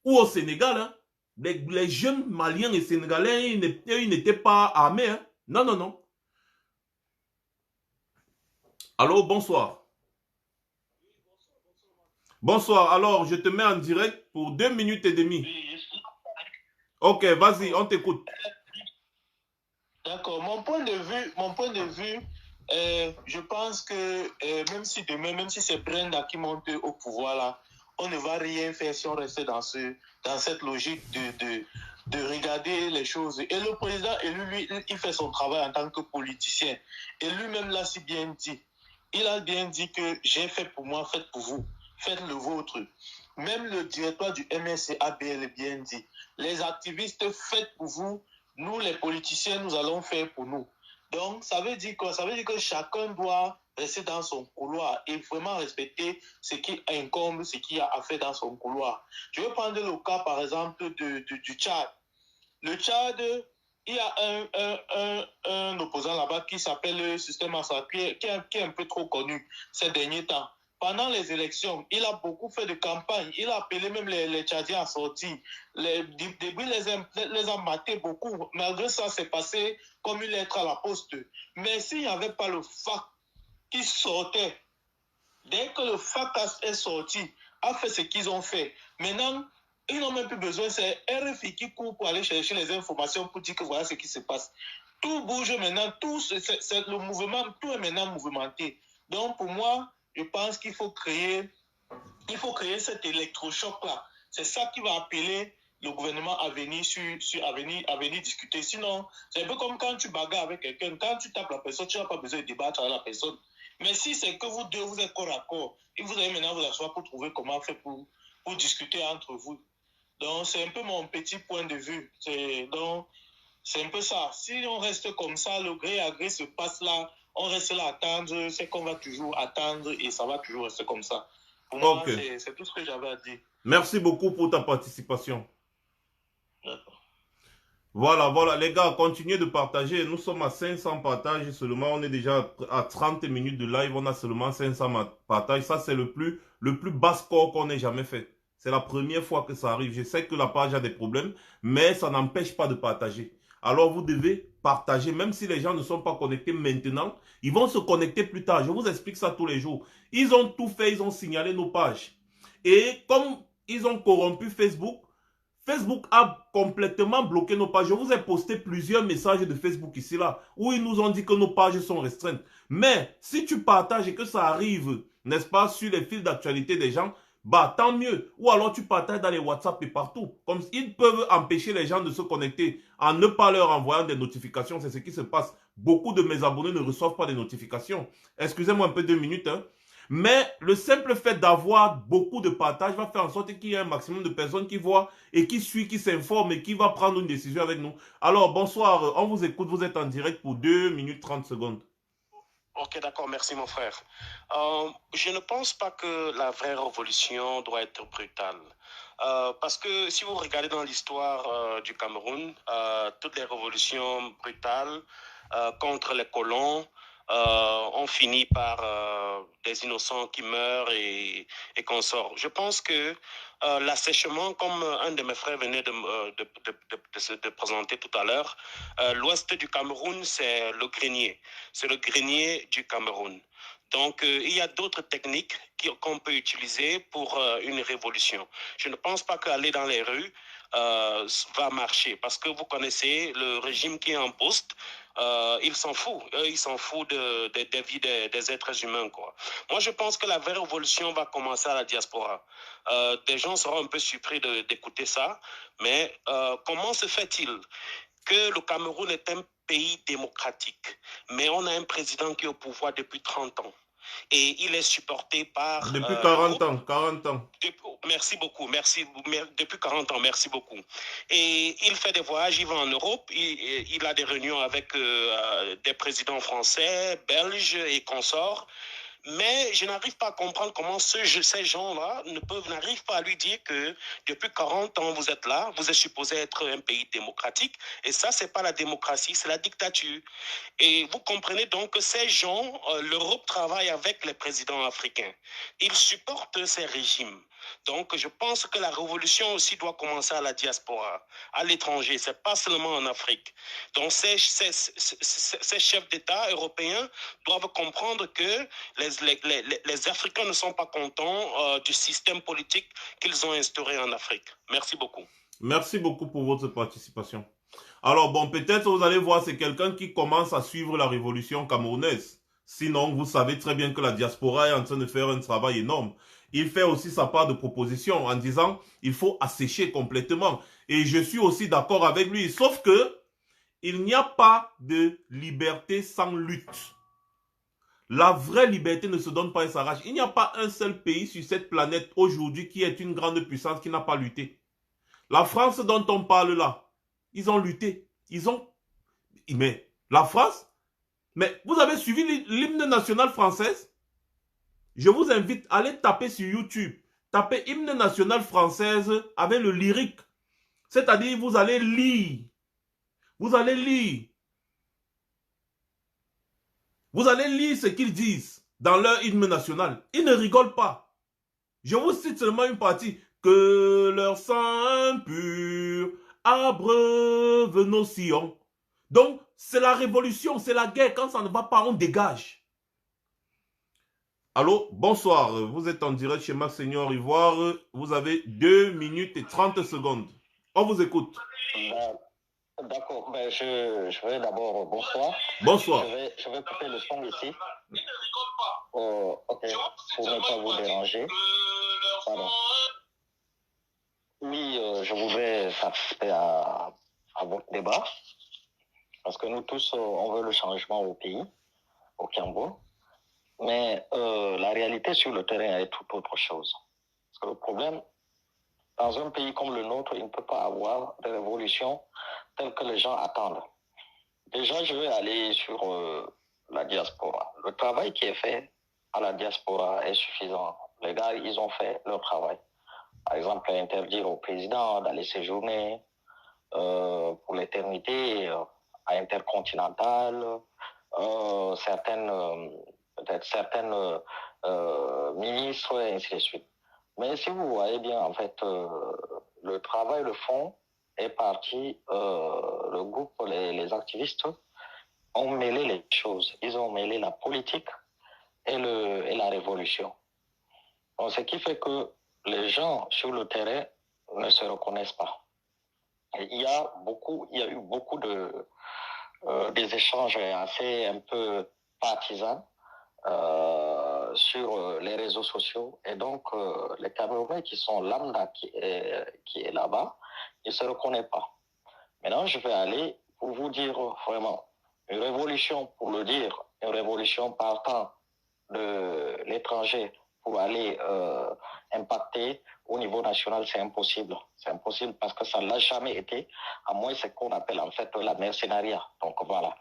ou au Sénégal, hein, les jeunes Maliens et Sénégalais, ils n'étaient pas armés. Hein. Non, non, non. Allô, bonsoir. Bonsoir, alors je te mets en direct pour 2 minutes et demie. Ok, vas-y, on t'écoute. D'accord, mon point de vue, je pense que même si demain, même si c'est Brenda qui monte au pouvoir là, on ne va rien faire si on reste dans cette logique de regarder les choses. Et le président élu, lui, il fait son travail en tant que politicien. Et lui-même l'a si bien dit. Il a bien dit que j'ai fait pour moi, faites pour vous. faites le vôtre. Même le directoire du MSC a bien dit, les activistes, faites pour vous, nous les politiciens, nous allons faire pour nous. Donc, ça veut dire quoi? Ça veut dire que chacun doit rester dans son couloir et vraiment respecter ce qui incombe, ce qu'il y a à faire dans son couloir. Je vais prendre le cas, par exemple, du Tchad. Le Tchad, il y a un opposant là-bas qui s'appelle le système Assad, qui est un peu trop connu ces derniers temps. Pendant les élections, il a beaucoup fait de campagne. Il a appelé même les Tchadiens à sortir. Début, les a matés beaucoup. Malgré ça, c'est passé comme une lettre à la poste. Mais s'il n'y avait pas le FAC qui sortait, dès que le FAC est sorti, a fait ce qu'ils ont fait. Maintenant, ils n'ont même plus besoin. C'est RFI qui court pour aller chercher les informations pour dire que voilà ce qui se passe. Tout bouge maintenant. Le mouvement, tout est maintenant mouvementé. Donc, pour moi, je pense qu'il faut créer cet électrochoc-là. C'est ça qui va appeler le gouvernement à venir, à venir discuter. Sinon, c'est un peu comme quand tu bagarres avec quelqu'un. Quand tu tapes la personne, tu n'as pas besoin de débattre avec la personne. Mais si c'est que vous deux, vous êtes corps à corps, et vous allez maintenant vous asseoir pour trouver comment faire pour discuter entre vous. Donc, c'est un peu mon petit point de vue. Donc, c'est un peu ça. Si on reste comme ça, le gré à gré se passe là, on reste là à attendre, c'est qu'on va toujours attendre et ça va toujours rester comme ça. Pour moi, c'est tout ce que j'avais à dire. Merci beaucoup pour ta participation. D'accord. Voilà, les gars, continuez de partager. Nous sommes à 500 partages seulement. On est déjà à 30 minutes de live. On a seulement 500 partages. Ça, c'est le plus bas score qu'on ait jamais fait. C'est la première fois que ça arrive. Je sais que la page a des problèmes, mais ça n'empêche pas de partager. Alors, vous devez partager, même si les gens ne sont pas connectés maintenant, ils vont se connecter plus tard. Je vous explique ça tous les jours. Ils ont tout fait, ils ont signalé nos pages. Et comme ils ont corrompu Facebook, Facebook a complètement bloqué nos pages. Je vous ai posté plusieurs messages de Facebook ici, là, où ils nous ont dit que nos pages sont restreintes. Mais si tu partages et que ça arrive, n'est-ce pas, sur les fils d'actualité des gens, bah tant mieux. Ou alors tu partages dans les WhatsApp et partout. Comme ils peuvent empêcher les gens de se connecter en ne pas leur envoyant des notifications. C'est ce qui se passe. Beaucoup de mes abonnés ne reçoivent pas des notifications. Excusez-moi un peu 2 minutes. Mais le simple fait d'avoir beaucoup de partages va faire en sorte qu'il y ait un maximum de personnes qui voient et qui suivent, qui s'informent et qui va prendre une décision avec nous. Alors bonsoir, on vous écoute, vous êtes en direct pour 2 minutes 30 secondes. Ok, d'accord, merci mon frère. Je ne pense pas que la vraie révolution doit être brutale. Parce que si vous regardez dans l'histoire du Cameroun, toutes les révolutions brutales contre les colons ont fini par des innocents qui meurent et consortent. Je pense que l'assèchement, comme un de mes frères venait de présenter tout à l'heure, l'ouest du Cameroun, c'est le grenier. C'est le grenier du Cameroun. Donc, il y a d'autres techniques qu'on peut utiliser pour une révolution. Je ne pense pas qu'aller dans les rues va marcher parce que vous connaissez le régime qui est en poste. Il s'en fout. Il s'en fout des vies des êtres humains, quoi. Moi, je pense que la vraie révolution va commencer à la diaspora. Des gens seront un peu surpris d'écouter ça, mais comment se fait-il que le Cameroun est un pays démocratique, mais on a un président qui est au pouvoir depuis 30 ans. Et il est supporté par... Depuis 40 ans, 40 ans. Merci beaucoup, depuis 40 ans, merci beaucoup. Et il fait des voyages, il va en Europe, il a des réunions avec des présidents français, belges et consorts. Mais je n'arrive pas à comprendre comment ces gens-là n'arrivent pas à lui dire que depuis 40 ans, vous êtes là, vous êtes supposé être un pays démocratique. Et ça, c'est pas la démocratie, c'est la dictature. Et vous comprenez donc que ces gens, l'Europe travaille avec les présidents africains. Ils supportent ces régimes. Donc, je pense que la révolution aussi doit commencer à la diaspora, à l'étranger. C'est pas seulement en Afrique. Donc, ces chefs d'État européens doivent comprendre que les Africains ne sont pas contents du système politique qu'ils ont instauré en Afrique. Merci beaucoup. Merci beaucoup pour votre participation. Alors bon, peut-être vous allez voir, c'est quelqu'un qui commence à suivre la révolution camerounaise. Sinon, vous savez très bien que la diaspora est en train de faire un travail énorme. Il fait aussi sa part de proposition en disant il faut assécher complètement. Et je suis aussi d'accord avec lui. Sauf que il n'y a pas de liberté sans lutte. La vraie liberté ne se donne pas et s'arrache. Il n'y a pas un seul pays sur cette planète aujourd'hui qui est une grande puissance qui n'a pas lutté. La France dont on parle là, ils ont lutté. Ils ont... Mais la France, mais vous avez suivi l'hymne national française? Je vous invite à aller taper sur YouTube. Tapez hymne national française avec le lyrique. C'est-à-dire vous allez lire. Vous allez lire. Vous allez lire ce qu'ils disent dans leur hymne national. Ils ne rigolent pas. Je vous cite seulement une partie. Que leur sang impur abreuve nos sillons. Donc, c'est la révolution, c'est la guerre. Quand ça ne va pas, on dégage. Allô, bonsoir. Vous êtes en direct chez Max Seigneur Ivoire. Vous avez 2 minutes et 30 secondes. On vous écoute. D'accord, ben je vais d'abord, bonsoir. Bonsoir. Je vais couper le son ici. Ok, pour ne pas vous déranger. Pardon. Oui, je voudrais participer à votre débat. Parce que nous tous, on veut le changement au pays, au Cameroun. Mais la réalité sur le terrain est tout autre chose. Parce que le problème, dans un pays comme le nôtre, il ne peut pas avoir de révolution telle que les gens attendent. Déjà, je vais aller sur la diaspora. Le travail qui est fait à la diaspora est suffisant. Les gars, ils ont fait leur travail. Par exemple, interdire au président d'aller séjourner pour l'éternité à Intercontinental, certaines ministres, et ainsi de suite. Mais si vous voyez bien, en fait, le travail, le fond est parti, le groupe, les activistes ont mêlé les choses. Ils ont mêlé la politique et la révolution. Donc, ce qui fait que les gens sur le terrain ne se reconnaissent pas. Et il y a eu beaucoup des échanges assez un peu partisans sur les réseaux sociaux. Et donc, les Camerounais qui sont lambda, qui est là-bas, ils ne se reconnaissent pas. Maintenant, je vais aller pour vous dire vraiment, une révolution, pour le dire, une révolution partant de l'étranger pour aller impacter au niveau national, c'est impossible. C'est impossible parce que ça ne l'a jamais été, à moins ce qu'on appelle en fait la mercenariat. Donc voilà.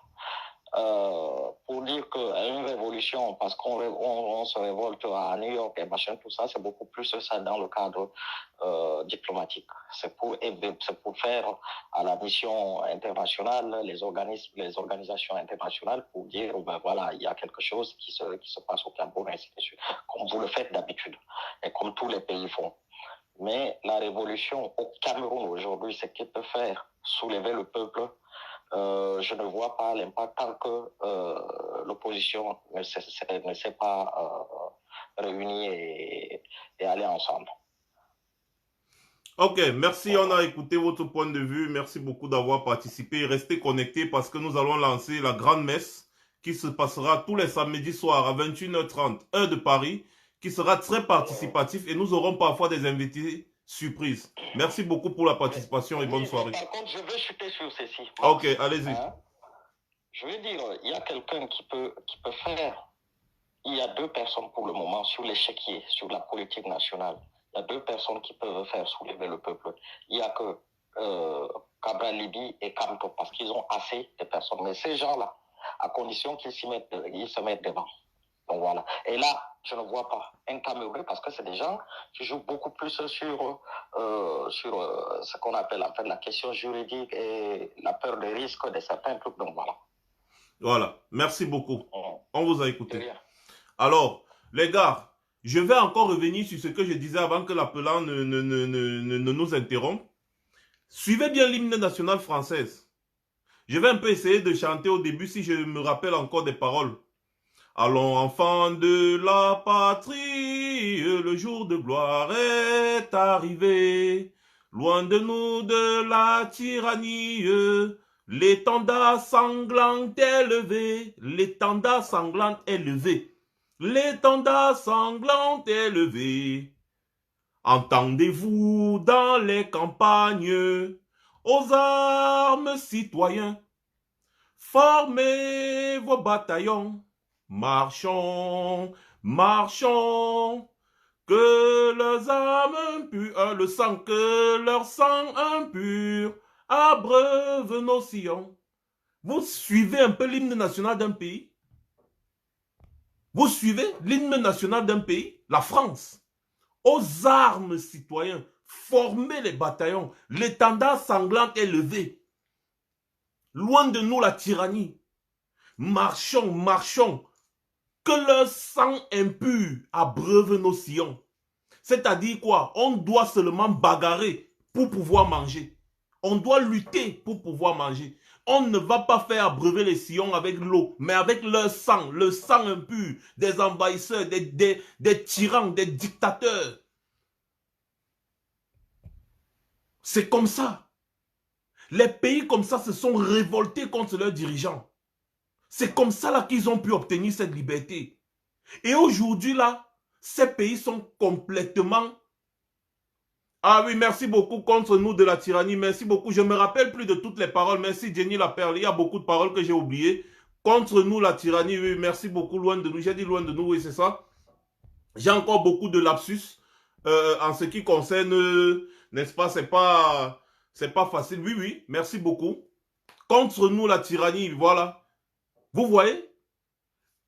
Pour dire qu'une révolution, parce qu'on se révolte à New York et machin, tout ça, c'est beaucoup plus ça dans le cadre diplomatique. C'est pour faire à la mission internationale, les organisations internationales, pour dire, ben voilà, il y a quelque chose qui se passe au Cameroun, ainsi de suite, comme vous le faites d'habitude, et comme tous les pays font. Mais la révolution au Cameroun aujourd'hui, c'est qu'il peut faire soulever le peuple. Je ne vois pas l'impact tant que l'opposition ne s'est pas réunie et aller ensemble. Ok, merci, on a écouté votre point de vue. Merci beaucoup d'avoir participé. Restez connectés parce que nous allons lancer la grande messe qui se passera tous les samedis soirs à 21h30, heure de Paris, qui sera très participatif et nous aurons parfois des invités surprises. Merci beaucoup pour la participation et bonne soirée. Par contre, je vais chuter sur ceci. Ok, allez-y. Je veux dire, il y a quelqu'un qui peut faire. Il y a 2 personnes pour le moment sur l'échiquier, sur la politique nationale. Il y a 2 personnes qui peuvent faire soulever le peuple. Il n'y a que Cabral Libi et Kamto, parce qu'ils ont assez de personnes. Mais ces gens-là, à condition qu'ils se mettent devant. Donc voilà. Et là, je ne vois pas un Camerounais parce que c'est des gens qui jouent beaucoup plus sur ce qu'on appelle en fait la question juridique et la peur des risques de certains trucs. Donc voilà. Voilà. Merci beaucoup. On vous a écouté. Alors, les gars, je vais encore revenir sur ce que je disais avant que l'appelant ne nous interrompe. Suivez bien l'hymne national française. Je vais un peu essayer de chanter au début si je me rappelle encore des paroles. Allons, enfants de la patrie, le jour de gloire est arrivé. Loin de nous de la tyrannie, l'étendard sanglant est levé. L'étendard sanglant est levé. L'étendard sanglant est levé. Entendez-vous dans les campagnes, aux armes citoyens, formez vos bataillons. Marchons, marchons, que leurs âmes impures, le sang, que leur sang impur abreuve nos sillons. Vous suivez un peu l'hymne national d'un pays? Vous suivez l'hymne national d'un pays? La France. Aux armes, citoyens, formez les bataillons, l'étendard sanglant est levé. Loin de nous la tyrannie. Marchons, marchons, que leur sang impur abreuve nos sillons. C'est-à-dire quoi? On doit seulement bagarrer pour pouvoir manger. On doit lutter pour pouvoir manger. On ne va pas faire abreuver les sillons avec l'eau, mais avec leur sang, le sang impur des envahisseurs, des tyrans, des dictateurs. C'est comme ça. Les pays comme ça se sont révoltés contre leurs dirigeants. C'est comme ça là qu'ils ont pu obtenir cette liberté. Et aujourd'hui là, ces pays sont complètement... Ah oui, merci beaucoup contre nous de la tyrannie. Merci beaucoup. Je ne me rappelle plus de toutes les paroles. Merci Jenny la perle. Il y a beaucoup de paroles que j'ai oubliées. Contre nous la tyrannie. Oui, merci beaucoup. Loin de nous. J'ai dit loin de nous. Oui, c'est ça. J'ai encore beaucoup de lapsus en ce qui concerne, n'est-ce pas, c'est pas facile. Oui, oui, merci beaucoup. Contre nous la tyrannie. Voilà. Vous voyez?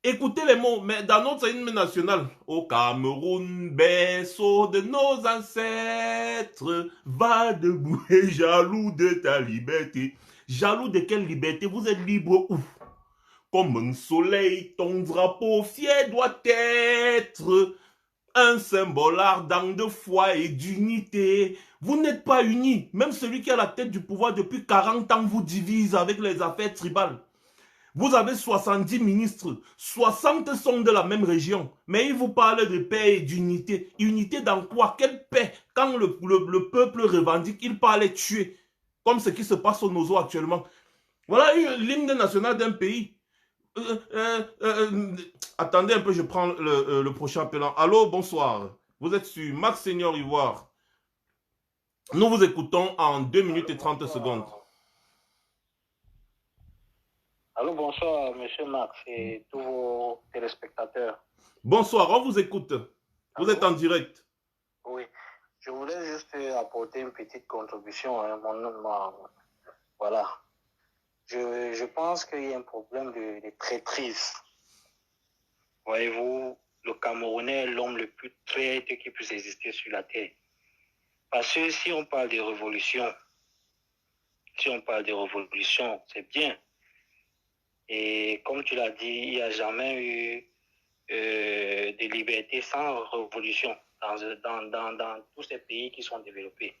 Écoutez les mots, mais dans notre hymne national, au Cameroun, berceau de nos ancêtres, va debout et jaloux de ta liberté. Jaloux de quelle liberté? Vous êtes libre où? Comme un soleil, ton drapeau fier doit être un symbole ardent de foi et d'unité. Vous n'êtes pas unis. Même celui qui a la tête du pouvoir depuis 40 ans vous divise avec les affaires tribales. Vous avez 70 ministres, 60 sont de la même région, mais ils vous parlent de paix et d'unité. Unité dans quoi? Quelle paix? Quand le peuple revendique, il parle de tuer, comme ce qui se passe au Nozo actuellement. Voilà l'hymne national d'un pays. Attendez un peu, je prends le prochain appelant. Allô, bonsoir. Vous êtes sur Max Senior Ivoire. Nous vous écoutons en 2 minutes et 30 secondes. Allô, bonsoir, monsieur Max et tous vos téléspectateurs. Bonsoir, on vous écoute. Vous êtes en direct. Oui, je voulais juste apporter une petite contribution. Hein, voilà. Je pense qu'il y a un problème de traîtrise. Voyez-vous, le Camerounais est l'homme le plus traître qui puisse exister sur la terre. Parce que si on parle de révolution, c'est bien. Et comme tu l'as dit, il n'y a jamais eu de liberté sans révolution dans tous ces pays qui sont développés.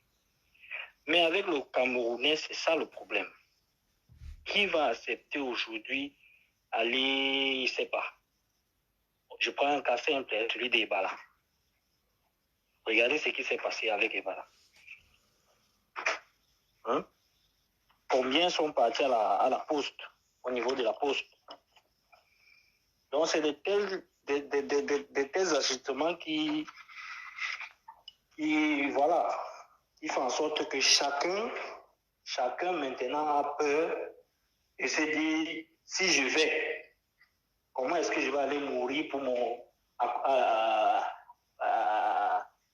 Mais avec le Camerounais, c'est ça le problème. Qui va accepter aujourd'hui aller, je ne sais pas. Je prends un cas simple, celui d'Ebala. Regardez ce qui s'est passé avec Ebala. Hein? Combien sont partis à la poste, au niveau de la poste? Donc, c'est de tels ajustements qui font en sorte que chacun maintenant a peur et se dit, si je vais, comment est-ce que je vais aller mourir pour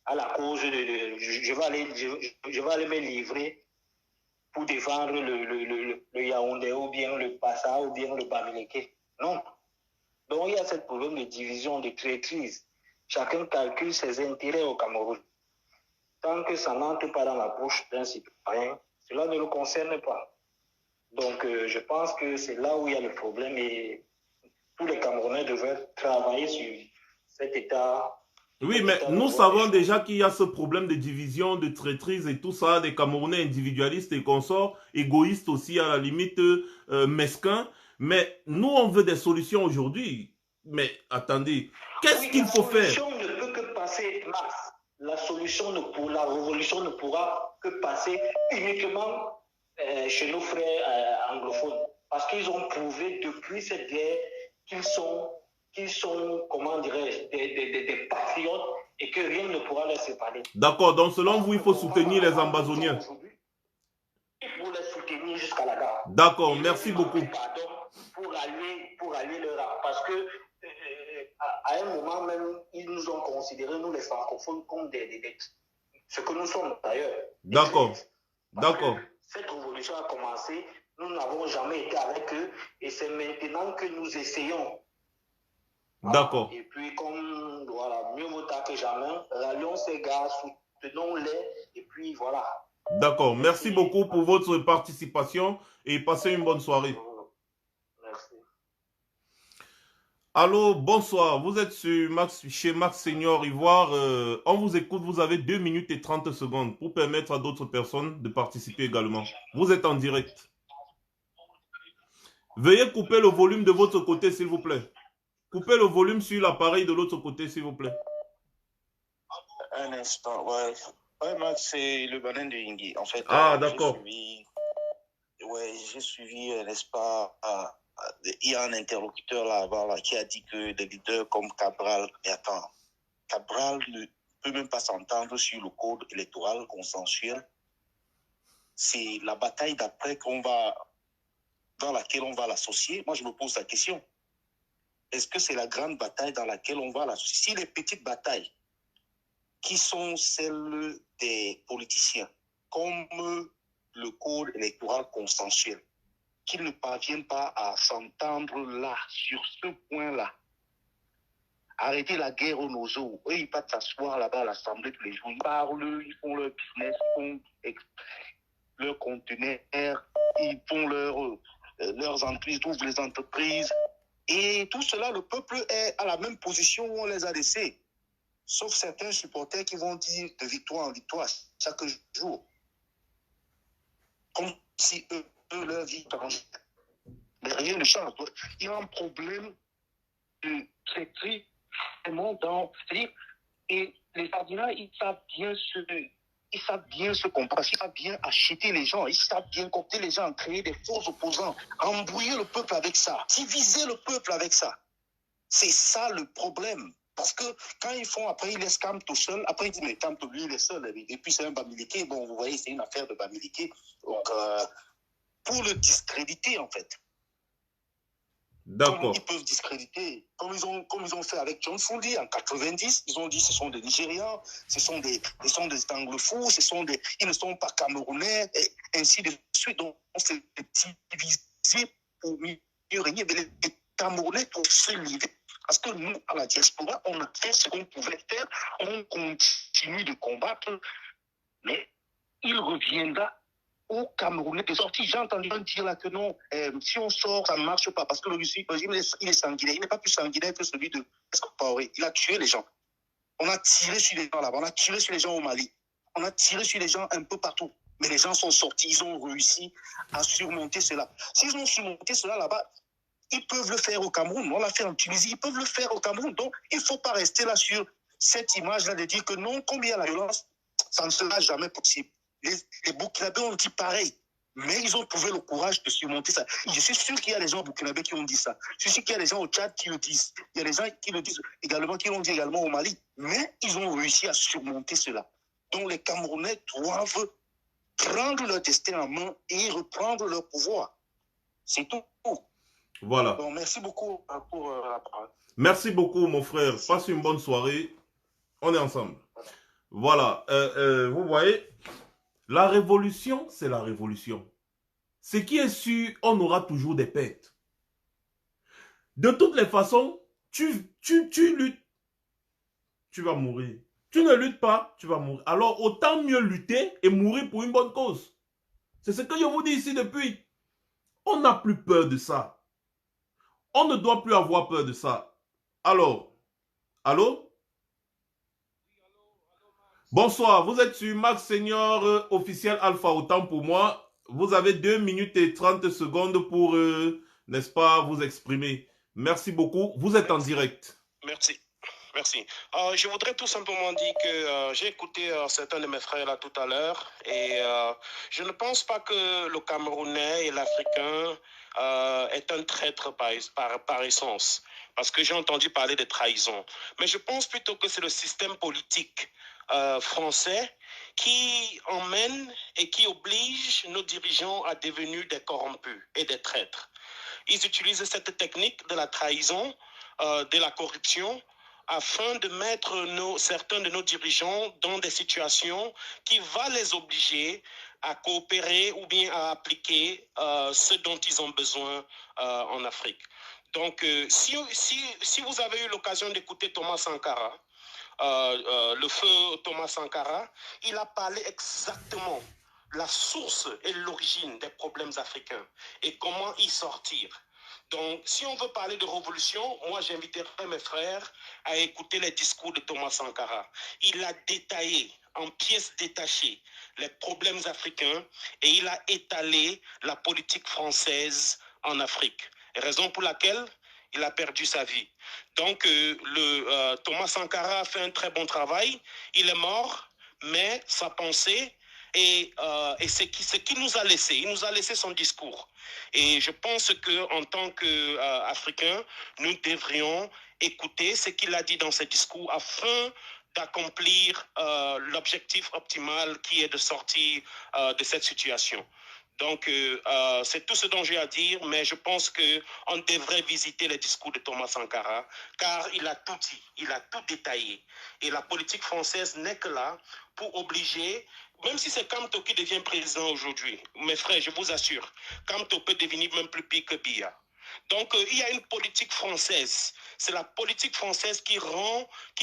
à la cause je vais aller me livrer pour défendre le Yaoundé ou bien le Bassa ou bien le Bamileke. Non. Donc il y a ce problème de division, de traîtrise. Chacun calcule ses intérêts au Cameroun. Tant que ça n'entre pas dans la bouche d'un citoyen, cela ne le concerne pas. Donc je pense que c'est là où il y a le problème et tous les Camerounais devraient travailler sur cet état. Oui, mais nous savons déjà qu'il y a ce problème de division, de traîtrise et tout ça, des Camerounais individualistes et consorts, égoïstes aussi à la limite, mesquins. Mais nous, on veut des solutions aujourd'hui. Mais attendez, qu'est-ce qu'il faut faire? La solution ne peut que passer, Max. La révolution ne pourra que passer uniquement chez nos frères anglophones. Parce qu'ils ont prouvé depuis cette guerre qu'ils sont comment dirais-je, des patriotes et que rien ne pourra les séparer. D'accord, donc selon vous, il faut soutenir les Ambazoniens. Il faut les soutenir jusqu'à la gare. D'accord, merci beaucoup. Pour allier leur art. Parce que à un moment même, ils nous ont considérés, nous les francophones, comme ce que nous sommes d'ailleurs. D'accord. D'accord. Cette révolution a commencé, nous n'avons jamais été avec eux et c'est maintenant que nous essayons. D'accord. Et puis, comme, voilà, mieux vaut tard que jamais, rallions ces gars, soutenons-les et puis voilà. D'accord. Merci beaucoup pour votre participation et passez une bonne soirée. Merci. Allô, bonsoir. Vous êtes chez Max Senior Ivoire. On vous écoute. Vous avez 2 minutes et 30 secondes pour permettre à d'autres personnes de participer également. Vous êtes en direct. Veuillez couper le volume de votre côté, s'il vous plaît. Coupez le volume sur l'appareil de l'autre côté, s'il vous plaît. Un instant, ouais. Ouais, Max, c'est le banane de Yingui. En fait, d'accord. J'ai suivi, n'est-ce pas, il y a un interlocuteur là-bas là, qui a dit que des leaders comme Cabral, mais attends, Cabral ne peut même pas s'entendre sur le code électoral consensuel. C'est la bataille d'après dans laquelle on va l'associer. Moi, je me pose la question. Est-ce que c'est la grande bataille dans laquelle on va l'associer? Si les petites batailles, qui sont celles des politiciens, comme le code électoral consensuel, qu'ils ne parviennent pas à s'entendre là, sur ce point-là. Arrêter la guerre aux noseaux. Eux, ils partent s'asseoir là-bas à l'Assemblée tous les jours. Ils parlent, ils font leur business, ils font leur conteneur, ils font leurs entreprises, ils ouvrent les entreprises. Et tout cela, le peuple est à la même position où on les a laissés. Sauf certains supporters qui vont dire de victoire en victoire chaque jour. Comme si eux leur vie changeait. Mais rien ne change. Il y a un problème de traiterie vraiment dans... C'est-à-dire, et les Sardinats, ils savent bien se comprendre, ils savent bien acheter les gens, ils savent bien compter les gens, créer des faux opposants, embrouiller le peuple avec ça, diviser le peuple avec ça. C'est ça le problème. Parce que quand ils font, après ils laissent Camp tout seul, après ils disent mais Camp lui il est seul, et puis c'est un Bamileke, bon vous voyez c'est une affaire de Bamileke, donc pour le discréditer en fait. D'accord. Ils peuvent discréditer, comme ils ont fait avec John Fundi en 90, ils ont dit ce sont des Nigérians, ce sont des anglophones, ils ne sont pas camerounais, et ainsi de suite. Donc on s'est divisé pour mieux régner, mais les Camerounais pour se livrer. Parce que nous, à la diaspora, on a fait ce qu'on pouvait faire, on continue de combattre, mais il reviendra aux Camerounais de sortir. J'ai entendu dire là que non, si on sort, ça ne marche pas, parce que le régime, il est sanguinaire. Il n'est pas plus sanguinaire que celui de Escoparé. Il a tué les gens. On a tiré sur les gens là-bas, on a tiré sur les gens au Mali, on a tiré sur les gens un peu partout. Mais les gens sont sortis, ils ont réussi à surmonter cela. S'ils ont surmonté cela là-bas, ils peuvent le faire au Cameroun. On l'a fait en Tunisie, ils peuvent le faire au Cameroun. Donc, il ne faut pas rester là sur cette image-là de dire que non, comme il y a la violence, ça ne sera jamais possible. Les Burkinabés ont dit pareil, mais ils ont trouvé le courage de surmonter ça. Je suis sûr qu'il y a des gens au Burkinabé qui ont dit ça. Je suis sûr qu'il y a des gens au Tchad qui le disent. Il y a des gens qui le disent également, qui l'ont dit également au Mali. Mais ils ont réussi à surmonter cela. Donc, les Camerounais doivent prendre leur destin en main et reprendre leur pouvoir. C'est tout. Voilà. Donc, merci beaucoup pour la parole. Merci beaucoup, mon frère. Passe une bonne soirée. On est ensemble. Voilà. Vous voyez, la révolution, c'est la révolution. Ce qui est sûr, on aura toujours des pertes. De toutes les façons, tu luttes, tu vas mourir. Tu ne luttes pas, tu vas mourir. Alors, autant mieux lutter et mourir pour une bonne cause. C'est ce que je vous dis ici depuis. On n'a plus peur de ça. On ne doit plus avoir peur de ça. Alors, allô? Bonsoir, vous êtes sur Max Senior officiel Alpha, autant pour moi. Vous avez 2 minutes et 30 secondes pour, n'est-ce pas, vous exprimer. Merci beaucoup. Vous êtes en direct. Merci. Merci. Je voudrais tout simplement dire que j'ai écouté certains de mes frères là tout à l'heure et je ne pense pas que le Camerounais et l'Africain est un traître par essence, parce que j'ai entendu parler de trahison. Mais je pense plutôt que c'est le système politique français qui emmène et qui oblige nos dirigeants à devenir des corrompus et des traîtres. Ils utilisent cette technique de la trahison de la corruption afin de mettre certains de nos dirigeants dans des situations qui vont les obliger à coopérer ou bien à appliquer ce dont ils ont besoin en Afrique. Donc, si vous avez eu l'occasion d'écouter Thomas Sankara, le feu Thomas Sankara, il a parlé exactement la source et l'origine des problèmes africains et comment y sortir. Donc, si on veut parler de révolution, moi j'inviterai mes frères à écouter les discours de Thomas Sankara. Il a détaillé en pièces détachées les problèmes africains et il a étalé la politique française en Afrique. Raison pour laquelle il a perdu sa vie. Donc, Thomas Sankara a fait un très bon travail. Il est mort, mais sa pensée et ce qu'il nous a laissé. Il nous a laissé son discours. Et je pense qu'en tant qu'Africains, nous devrions écouter ce qu'il a dit dans ses discours afin d'accomplir l'objectif optimal qui est de sortir de cette situation. Donc, c'est tout ce dont j'ai à dire, mais je pense qu'on devrait visiter les discours de Thomas Sankara, car il a tout dit, il a tout détaillé. Et la politique française n'est que là pour obliger, même si c'est Kamto qui devient président aujourd'hui, mes frères, je vous assure, Kamto peut devenir même plus pire que Biya. Donc, il y a une politique française. C'est la politique française qui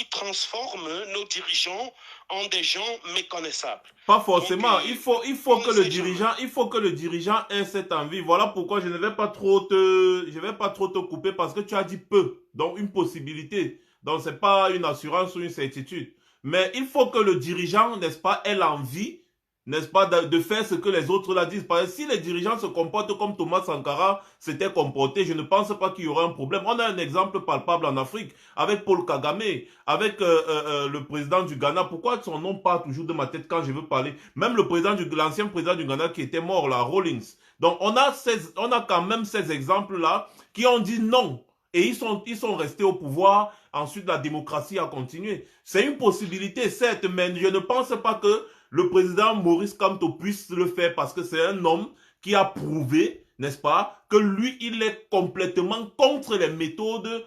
transforme nos dirigeants en des gens méconnaissables. Pas forcément. Donc, il faut que le dirigeant ait cette envie. Voilà pourquoi je ne vais pas trop te couper parce que tu as dit peu. Donc, une possibilité. Donc, c'est pas une assurance ou une certitude. Mais il faut que le dirigeant, n'est-ce pas, ait l'envie, n'est-ce pas, de faire ce que les autres la disent. Parce que si les dirigeants se comportent comme Thomas Sankara s'était comporté, je ne pense pas qu'il y aura un problème. On a un exemple palpable en Afrique, avec Paul Kagame, avec le président du Ghana. Pourquoi son nom part toujours de ma tête quand je veux parler? Même l'ancien président du Ghana qui était mort, là, Rawlings. Donc on a quand même ces exemples-là qui ont dit non. Et ils sont restés au pouvoir. Ensuite, la démocratie a continué. C'est une possibilité, certes, mais je ne pense pas que le président Maurice Kamto puisse le faire parce que c'est un homme qui a prouvé, n'est-ce pas, que lui, il est complètement contre les méthodes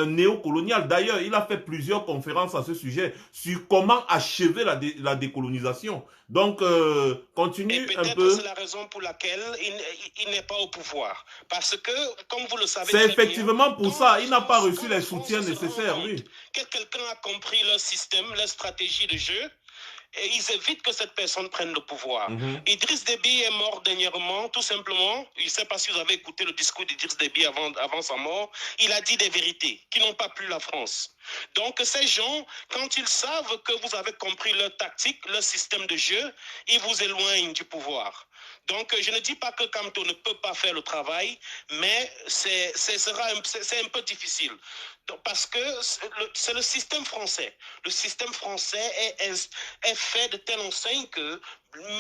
néocoloniales. D'ailleurs, il a fait plusieurs conférences à ce sujet sur comment achever la décolonisation. Donc, continue un peu. C'est la raison pour laquelle il n'est pas au pouvoir. Parce que, comme vous le savez, c'est effectivement pour ça. Il n'a pas reçu les soutiens nécessaires, lui. Quelqu'un a compris leur système, leur stratégie de jeu. Et ils évitent que cette personne prenne le pouvoir. Idriss Déby est mort dernièrement, tout simplement. Je ne sais pas si vous avez écouté le discours d'Idriss Déby avant sa mort. Il a dit des vérités qui n'ont pas plu la France. Donc ces gens, quand ils savent que vous avez compris leur tactique, leur système de jeu, ils vous éloignent du pouvoir. Donc je ne dis pas que Kamto ne peut pas faire le travail, mais c'est un peu difficile. Donc, parce que c'est le système français. Le système français est fait de telle enseigne que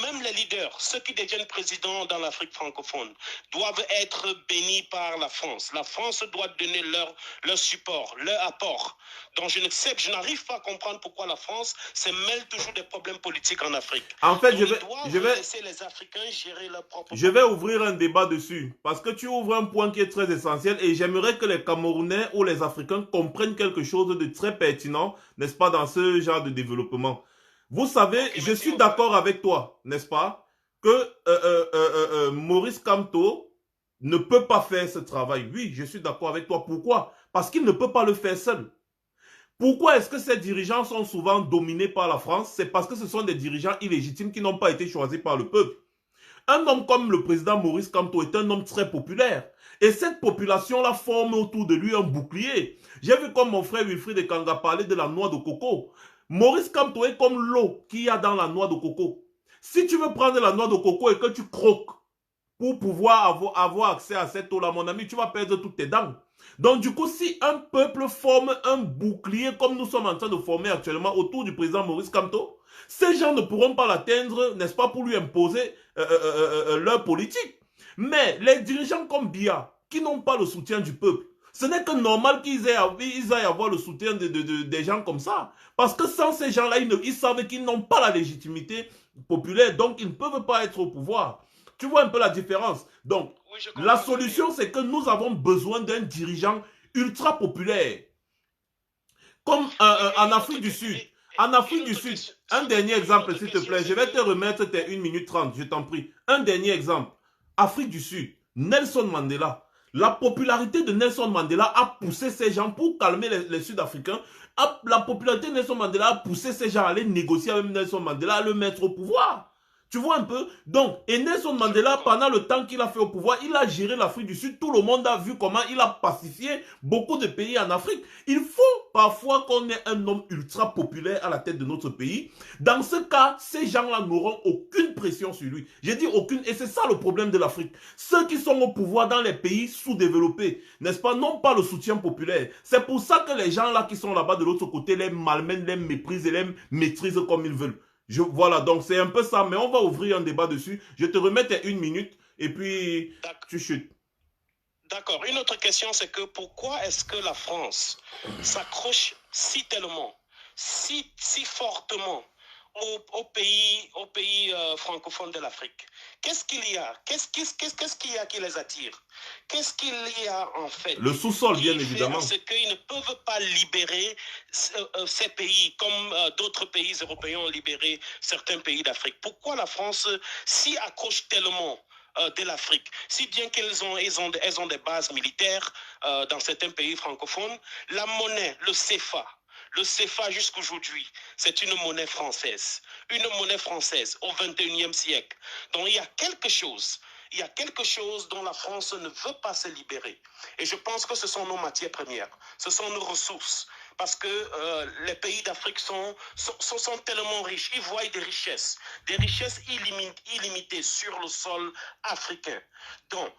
même les leaders, ceux qui deviennent présidents dans l'Afrique francophone, doivent être bénis par la France. La France doit donner leur support, leur apport. Donc je n'arrive pas à comprendre pourquoi la France se mêle toujours des problèmes politiques en Afrique. En fait, donc, je vais laisser les Africains gérer leurs propres Je vais ouvrir un débat dessus, parce que tu ouvres un point qui est très essentiel et j'aimerais que les Camerounais ou les Africains comprennent quelque chose de très pertinent, n'est-ce pas, dans ce genre de développement. Vous savez, je suis d'accord avec toi, n'est-ce pas, que Maurice Kamto ne peut pas faire ce travail. Oui, je suis d'accord avec toi. Pourquoi? Parce qu'il ne peut pas le faire seul. Pourquoi est-ce que ces dirigeants sont souvent dominés par la France? C'est parce que ce sont des dirigeants illégitimes qui n'ont pas été choisis par le peuple. Un homme comme le président Maurice Kamto est un homme très populaire. Et cette population-là forme autour de lui un bouclier. J'ai vu comme mon frère Wilfried Ekanga parler de la noix de coco. Maurice Kamto est comme l'eau qu'il y a dans la noix de coco. Si tu veux prendre la noix de coco et que tu croques pour pouvoir avoir accès à cette eau-là, mon ami, tu vas perdre toutes tes dents. Donc du coup, si un peuple forme un bouclier comme nous sommes en train de former actuellement autour du président Maurice Kamto, ces gens ne pourront pas l'atteindre, n'est-ce pas, pour lui imposer leur politique. Mais les dirigeants comme Biya, qui n'ont pas le soutien du peuple, ce n'est que normal qu'ils aillent avoir le soutien des gens comme ça. Parce que sans ces gens-là, ils savent qu'ils n'ont pas la légitimité populaire, donc ils ne peuvent pas être au pouvoir. Tu vois un peu la différence. Donc, oui, la solution, c'est que nous avons besoin d'un dirigeant ultra populaires. Comme en Afrique du Sud. En Afrique du Sud, un dernier exemple, s'il te plaît. Je vais te remettre tes 1 minute 30, je t'en prie. Un dernier exemple. Afrique du Sud, Nelson Mandela. La popularité de Nelson Mandela a poussé ces gens pour calmer les Sud-Africains. La popularité de Nelson Mandela a poussé ces gens à aller négocier avec Nelson Mandela, à le mettre au pouvoir. Tu vois un peu? Donc, et Nelson Mandela, pendant le temps qu'il a fait au pouvoir, il a géré l'Afrique du Sud. Tout le monde a vu comment il a pacifié beaucoup de pays en Afrique. Il faut parfois qu'on ait un homme ultra populaire à la tête de notre pays. Dans ce cas, ces gens-là n'auront aucune pression sur lui. J'ai dit aucune, et c'est ça le problème de l'Afrique. Ceux qui sont au pouvoir dans les pays sous-développés, n'est-ce pas, n'ont pas le soutien populaire. C'est pour ça que les gens-là qui sont là-bas de l'autre côté les malmènent, les méprisent et les maîtrisent comme ils veulent. Voilà, donc c'est un peu ça, mais on va ouvrir un débat dessus. Je te remets tes 1 minute et puis tu chutes. D'accord. Une autre question, c'est que pourquoi est-ce que la France s'accroche si tellement, si fortement aux pays francophones de l'Afrique? Qu'est-ce qu'il y a? Qu'est-ce qu'il y a qui les attire? Qu'est-ce qu'il y a en fait? Le sous-sol, bien évidemment. C'est qu'ils ne peuvent pas libérer ces pays comme d'autres pays européens ont libéré certains pays d'Afrique. Pourquoi la France s'y accroche tellement de l'Afrique, si bien qu'elles ont des bases militaires dans certains pays francophones? La monnaie, le CFA. Le CFA jusqu'aujourd'hui, c'est une monnaie française. Une monnaie française au XXIe siècle. Donc il y a quelque chose dont la France ne veut pas se libérer. Et je pense que ce sont nos matières premières, ce sont nos ressources. Parce que les pays d'Afrique sont tellement riches, ils voient des richesses illimitées sur le sol africain. Donc,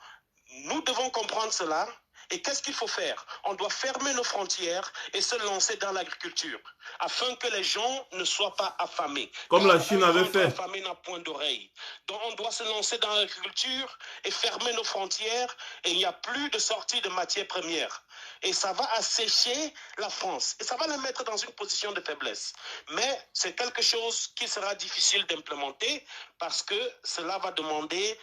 nous devons comprendre cela. Et qu'est-ce qu'il faut faire? On doit fermer nos frontières et se lancer dans l'agriculture afin que les gens ne soient pas affamés. Comme la Chine avait fait. Affamé n'a point d'oreille. Donc on doit se lancer dans l'agriculture et fermer nos frontières et il n'y a plus de sortie de matières premières. Et ça va assécher la France et ça va la mettre dans une position de faiblesse. Mais c'est quelque chose qui sera difficile d'implémenter parce que cela va demander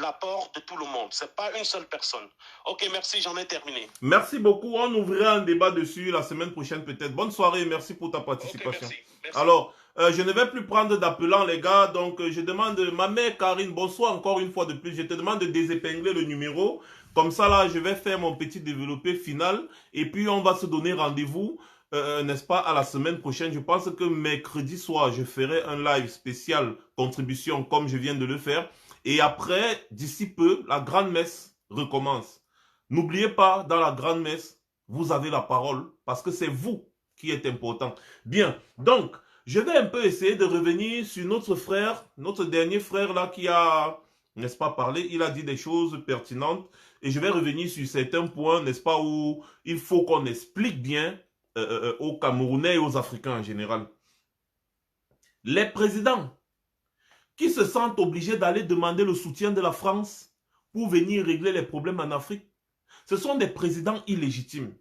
l'apport de tout le monde. Ce n'est pas une seule personne. Ok, merci, j'en ai terminé. Merci beaucoup. On ouvrira un débat dessus la semaine prochaine peut-être. Bonne soirée et merci pour ta participation. Okay, merci. Alors, je ne vais plus prendre d'appelants les gars. Donc, je demande, ma mère Karine, bonsoir encore une fois de plus. Je te demande de désépingler le numéro. Comme ça, là, je vais faire mon petit développé final. Et puis, on va se donner rendez-vous, n'est-ce pas, à la semaine prochaine. Je pense que mercredi soir, je ferai un live spécial contribution comme je viens de le faire. Et après, d'ici peu, la grande messe recommence. N'oubliez pas, dans la grande messe, vous avez la parole parce que c'est vous qui êtes important. Bien, donc, je vais un peu essayer de revenir sur notre frère, notre dernier frère là qui a, n'est-ce pas, parlé. Il a dit des choses pertinentes et je vais revenir sur certains points, n'est-ce pas, où il faut qu'on explique bien aux Camerounais et aux Africains en général. Les présidents qui se sentent obligés d'aller demander le soutien de la France pour venir régler les problèmes en Afrique, ce sont des présidents illégitimes.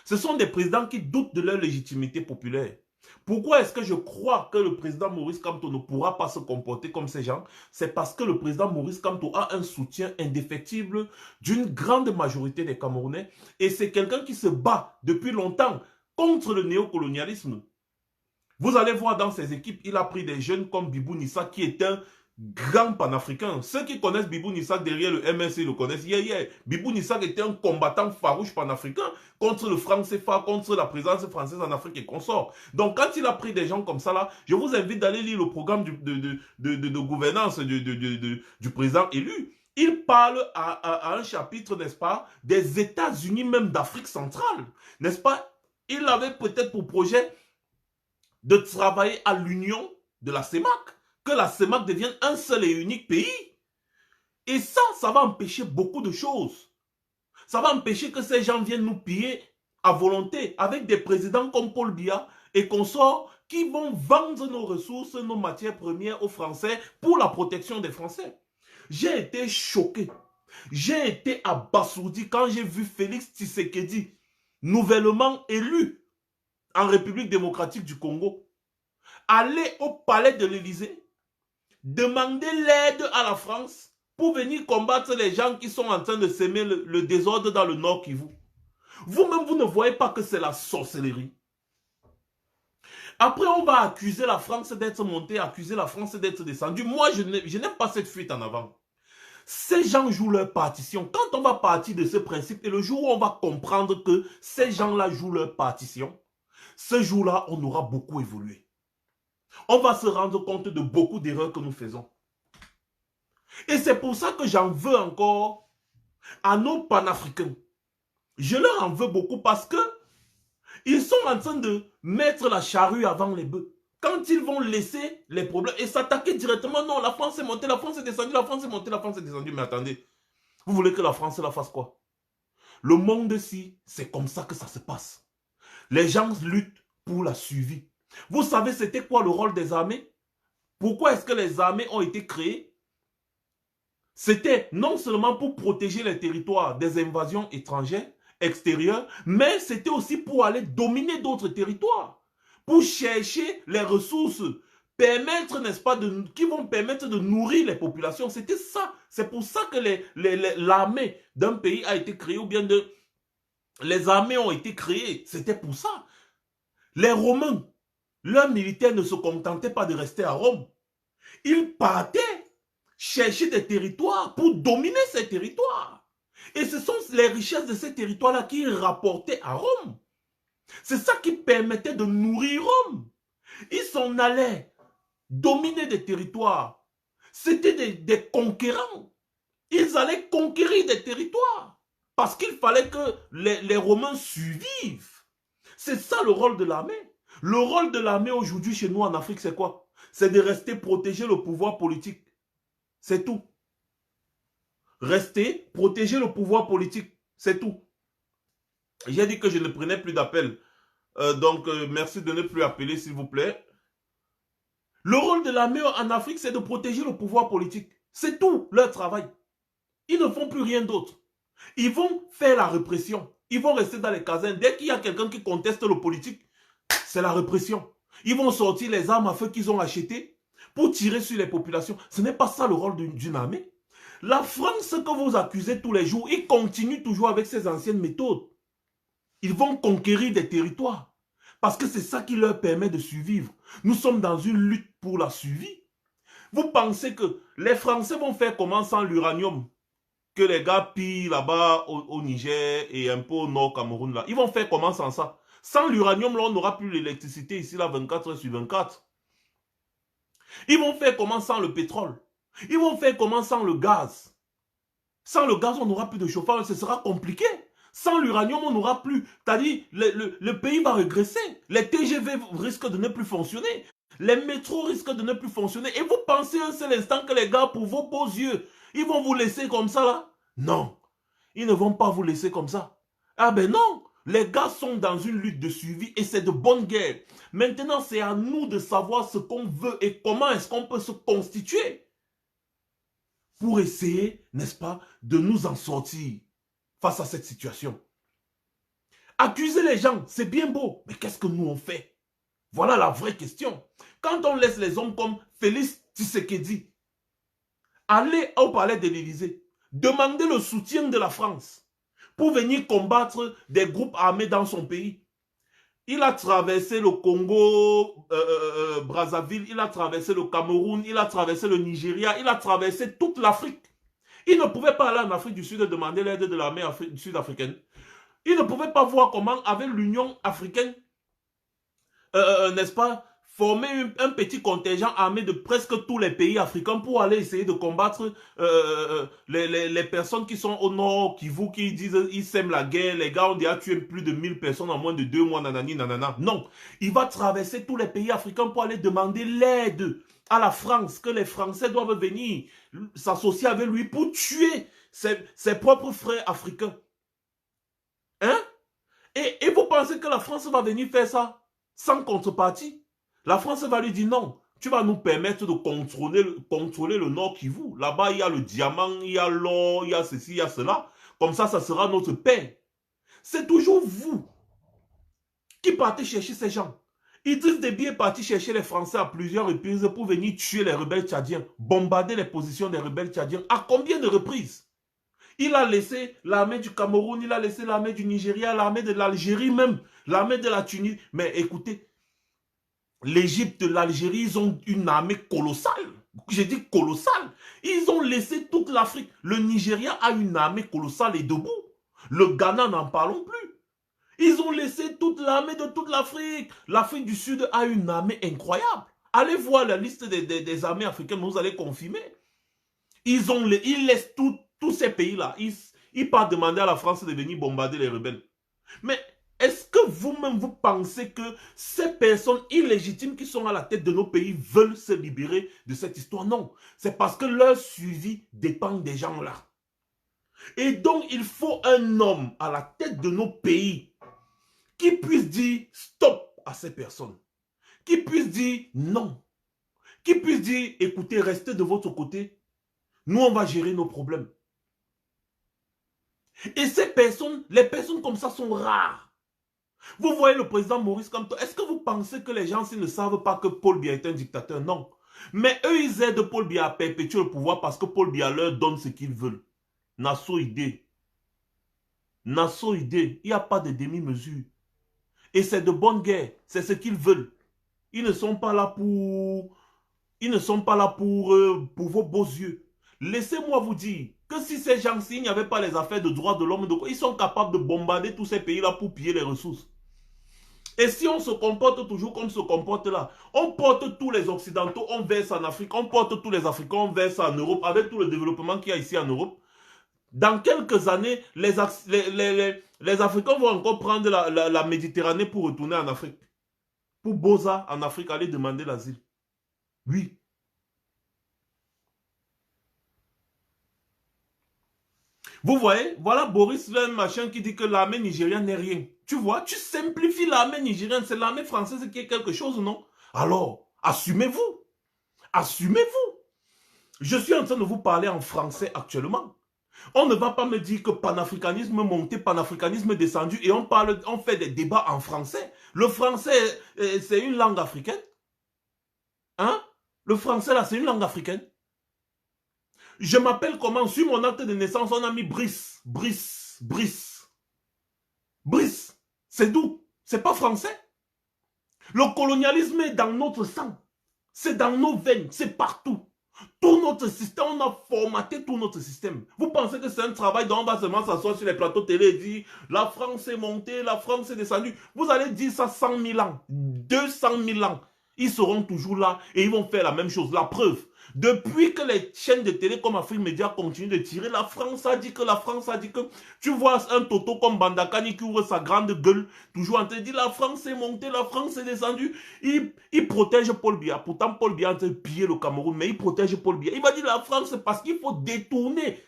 Ce sont des présidents qui doutent de leur légitimité populaire. Pourquoi est-ce que je crois que le président Maurice Kamto ne pourra pas se comporter comme ces gens? C'est parce que le président Maurice Kamto a un soutien indéfectible d'une grande majorité des Camerounais. Et c'est quelqu'un qui se bat depuis longtemps contre le néocolonialisme. Vous allez voir dans ses équipes, il a pris des jeunes comme Bibou Nissa qui est un grand panafricain. Ceux qui connaissent Bibou Nissak derrière le MNC le connaissent. Bibou Nissak était un combattant farouche panafricain contre le franc CFA, contre la présence française en Afrique et consorts. Donc quand il a pris des gens comme ça là, je vous invite d'aller lire le programme de gouvernance du président élu. Il parle à un chapitre, n'est-ce pas, des États-Unis même d'Afrique centrale. N'est-ce pas? Il avait peut-être pour projet de travailler à l'union de la CEMAC, que la CEMAC devienne un seul et unique pays. Et ça va empêcher beaucoup de choses. Ça va empêcher que ces gens viennent nous piller à volonté avec des présidents comme Paul Biya et consorts qui vont vendre nos ressources, nos matières premières aux Français pour la protection des Français. J'ai été choqué. J'ai été abasourdi quand j'ai vu Félix Tshisekedi, nouvellement élu en République démocratique du Congo, aller au palais de l'Élysée, demander l'aide à la France pour venir combattre les gens qui sont en train de semer le désordre dans le Nord Kivu. Vous-même, vous ne voyez pas que c'est la sorcellerie. Après, on va accuser la France d'être montée, accuser la France d'être descendue. Moi, je n'aime pas cette fuite en avant. Ces gens jouent leur partition. Quand on va partir de ce principe, et le jour où on va comprendre que ces gens-là jouent leur partition, ce jour-là, on aura beaucoup évolué. On va se rendre compte de beaucoup d'erreurs que nous faisons. Et c'est pour ça que j'en veux encore à nos panafricains. Je leur en veux beaucoup parce que ils sont en train de mettre la charrue avant les bœufs. Quand ils vont laisser les problèmes et s'attaquer directement, non, la France est montée, la France est descendue, la France est montée, la France est descendue. Mais attendez, vous voulez que la France la fasse quoi? Le monde-ci, c'est comme ça que ça se passe. Les gens luttent pour la survie. Vous savez, c'était quoi le rôle des armées? Pourquoi est-ce que les armées ont été créées? C'était non seulement pour protéger les territoires des invasions étrangères, extérieures, mais c'était aussi pour aller dominer d'autres territoires, pour chercher les ressources, permettre, n'est-ce pas, qui vont permettre de nourrir les populations. C'était ça. C'est pour ça que l'armée d'un pays a été créée, ou bien les armées ont été créées. C'était pour ça. Les Romains, leurs militaires ne se contentaient pas de rester à Rome. Ils partaient chercher des territoires pour dominer ces territoires. Et ce sont les richesses de ces territoires-là qui rapportaient à Rome. C'est ça qui permettait de nourrir Rome. Ils s'en allaient dominer des territoires. C'était des conquérants. Ils allaient conquérir des territoires. Parce qu'il fallait que les Romains survivent. C'est ça le rôle de l'armée. Le rôle de l'armée aujourd'hui chez nous en Afrique, c'est quoi? C'est de rester protéger le pouvoir politique. C'est tout. Rester, protéger le pouvoir politique. C'est tout. J'ai dit que je ne prenais plus d'appels. Donc, merci de ne plus appeler, s'il vous plaît. Le rôle de l'armée en Afrique, c'est de protéger le pouvoir politique. C'est tout leur travail. Ils ne font plus rien d'autre. Ils vont faire la répression. Ils vont rester dans les casernes. Dès qu'il y a quelqu'un qui conteste le politique, c'est la répression. Ils vont sortir les armes à feu qu'ils ont achetées pour tirer sur les populations. Ce n'est pas ça le rôle d'une armée. La France que vous accusez tous les jours, ils continuent toujours avec ces anciennes méthodes. Ils vont conquérir des territoires. Parce que c'est ça qui leur permet de survivre. Nous sommes dans une lutte pour la survie. Vous pensez que les Français vont faire comment sans l'uranium que les gars pillent là-bas au Niger et un peu au nord Cameroun là? Ils vont faire comment sans ça? Sans l'uranium, là, on n'aura plus l'électricité ici là 24 heures sur 24. Ils vont faire comment sans le pétrole? Ils vont faire comment sans le gaz? Sans le gaz, on n'aura plus de chauffage, ce sera compliqué. Sans l'uranium, on n'aura plus. C'est-à-dire, le pays va régresser. Les TGV risquent de ne plus fonctionner. Les métros risquent de ne plus fonctionner. Et vous pensez un seul instant que les gars, pour vos beaux yeux, ils vont vous laisser comme ça là? Non. Ils ne vont pas vous laisser comme ça. Ah ben non. Les gars sont dans une lutte de survie et c'est de bonne guerre. Maintenant, c'est à nous de savoir ce qu'on veut et comment est-ce qu'on peut se constituer pour essayer, n'est-ce pas, de nous en sortir face à cette situation. Accuser les gens, c'est bien beau, mais qu'est-ce que nous on fait? Voilà la vraie question. Quand on laisse les hommes comme Félix Tshisekedi aller au palais de l'Élysée, demander le soutien de la France pour venir combattre des groupes armés dans son pays. Il a traversé le Congo, Brazzaville, il a traversé le Cameroun, il a traversé le Nigeria, il a traversé toute l'Afrique. Il ne pouvait pas aller en Afrique du Sud et demander l'aide de l'armée sud-africaine. Il ne pouvait pas voir comment, avec l'Union africaine, n'est-ce pas, former un petit contingent armé de presque tous les pays africains pour aller essayer de combattre les personnes qui sont au nord, qui disent ils sèment la guerre, les gars ont déjà tué plus de 1000 personnes en moins de 2 mois, nanani, nanana. Non, il va traverser tous les pays africains pour aller demander l'aide à la France, que les Français doivent venir s'associer avec lui pour tuer ses propres frères africains. Hein? Et vous pensez que la France va venir faire ça sans contrepartie? La France va lui dire non, tu vas nous permettre de contrôler le Nord Kivu. Là-bas, il y a le diamant, il y a l'or, il y a ceci, il y a cela. Comme ça sera notre paix. C'est toujours vous qui partez chercher ces gens. Idriss Déby est parti chercher les Français à plusieurs reprises pour venir tuer les rebelles tchadiens, bombarder les positions des rebelles tchadiens. À combien de reprises? Il a laissé l'armée du Cameroun, il a laissé l'armée du Nigeria, l'armée de l'Algérie même, l'armée de la Tunisie. Mais écoutez, l'Égypte, l'Algérie, ils ont une armée colossale. J'ai dit colossale. Ils ont laissé toute l'Afrique. Le Nigeria a une armée colossale et debout. Le Ghana, n'en parlons plus. Ils ont laissé toute l'armée de toute l'Afrique. L'Afrique du Sud a une armée incroyable. Allez voir la liste des armées africaines, vous allez confirmer. Ils laissent tous ces pays-là. Ils partent demander à la France de venir bombarder les rebelles. Mais est-ce que vous-même, vous pensez que ces personnes illégitimes qui sont à la tête de nos pays veulent se libérer de cette histoire? Non. C'est parce que leur suivi dépend des gens là. Et donc, il faut un homme à la tête de nos pays qui puisse dire stop à ces personnes. Qui puisse dire non. Qui puisse dire, écoutez, restez de votre côté. Nous, on va gérer nos problèmes. Et ces personnes, les personnes comme ça sont rares. Vous voyez le président Maurice Kamto, est-ce que vous pensez que les gens ne savent pas que Paul Biya est un dictateur? Non. Mais eux, ils aident Paul Biya à perpétuer le pouvoir parce que Paul Biya leur donne ce qu'ils veulent. Nassau idée. Nassau idée. Il n'y a pas de demi-mesure. Et c'est de bonne guerre. C'est ce qu'ils veulent. Ils ne sont pas là pour... Ils ne sont pas là pour vos beaux yeux. Laissez-moi vous dire que si ces gens, s'il n'y avait pas les affaires de droits de l'homme, ils sont capables de bombarder tous ces pays-là pour piller les ressources. Et si on se comporte toujours comme on se comporte là, on porte tous les Occidentaux, on verse en Afrique, on porte tous les Africains, on verse en Europe, avec tout le développement qu'il y a ici en Europe. Dans quelques années, les Africains vont encore prendre la Méditerranée pour retourner en Afrique. Pour Boza, en Afrique, aller demander l'asile. Oui. Vous voyez, voilà Boris, le machin qui dit que l'armée nigérienne n'est rien. Tu vois, tu simplifies l'armée nigérienne, c'est l'armée française qui est quelque chose, non? Alors, assumez-vous. Assumez-vous. Je suis en train de vous parler en français actuellement. On ne va pas me dire que panafricanisme monté, panafricanisme descendu et on fait des débats en français. Le français, c'est une langue africaine. Hein? Le français là, c'est une langue africaine. Je m'appelle comment? Sur mon acte de naissance, on a mis Brice. Brice. Brice. Brice. C'est d'où? C'est pas français. Le colonialisme est dans notre sang. C'est dans nos veines. C'est partout. Tout notre système, on a formaté tout notre système. Vous pensez que c'est un travail dont on va seulement s'asseoir sur les plateaux télé et dire la France est montée, la France est descendue. Vous allez dire ça 100 000 ans, 200 000 ans. Ils seront toujours là et ils vont faire la même chose. La preuve, depuis que les chaînes de télé comme Afrique Média continuent de tirer, la France a dit que, tu vois un Toto comme Bandakani qui ouvre sa grande gueule, toujours en train de dire la France est montée, la France est descendue. Il protège Paul Biya. Pourtant, Paul Biya est en train de piller le Cameroun, mais il protège Paul Biya. Il va dire la France parce qu'il faut détourner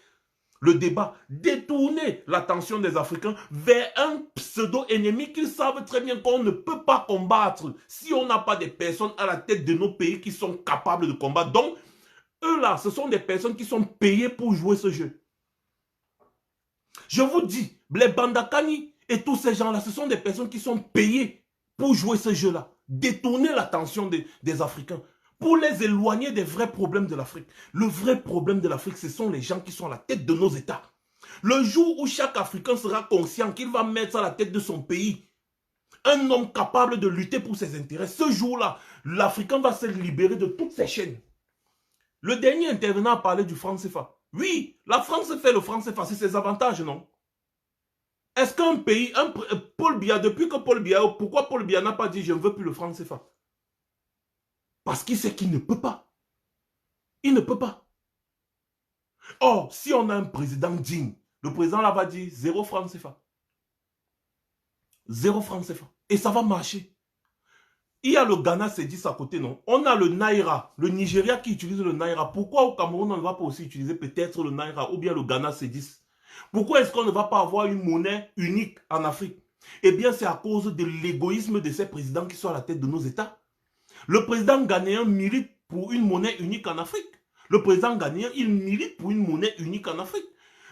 le débat, détourner l'attention des Africains vers un pseudo-ennemi qu'ils savent très bien qu'on ne peut pas combattre si on n'a pas des personnes à la tête de nos pays qui sont capables de combattre. Donc, eux là, ce sont des personnes qui sont payées pour jouer ce jeu. Je vous dis, les Bandakani et tous ces gens-là, ce sont des personnes qui sont payées pour jouer ce jeu-là. Détourner l'attention des Africains. Pour les éloigner des vrais problèmes de l'Afrique. Le vrai problème de l'Afrique, ce sont les gens qui sont à la tête de nos États. Le jour où chaque Africain sera conscient qu'il va mettre à la tête de son pays un homme capable de lutter pour ses intérêts, ce jour-là, l'Africain va se libérer de toutes ses chaînes. Le dernier intervenant a parlé du franc CFA. Oui, la France fait le franc CFA, c'est ses avantages, non? Est-ce qu'un pays, Paul Biya, depuis que Paul Biya, pourquoi Paul Biya n'a pas dit je ne veux plus le franc CFA? Parce qu'il sait qu'il ne peut pas. Il ne peut pas. Or, si on a un président digne, le président là va dire 0 franc CFA. 0 franc CFA. Et ça va marcher. Il y a le Ghana C10 à côté, non? On a le Naira, le Nigeria qui utilise le Naira. Pourquoi au Cameroun on ne va pas aussi utiliser peut-être le Naira ou bien le Ghana C10? Pourquoi est-ce qu'on ne va pas avoir une monnaie unique en Afrique? Eh bien, c'est à cause de l'égoïsme de ces présidents qui sont à la tête de nos États. Le président ghanéen milite pour une monnaie unique en Afrique. Le président ghanéen, il milite pour une monnaie unique en Afrique.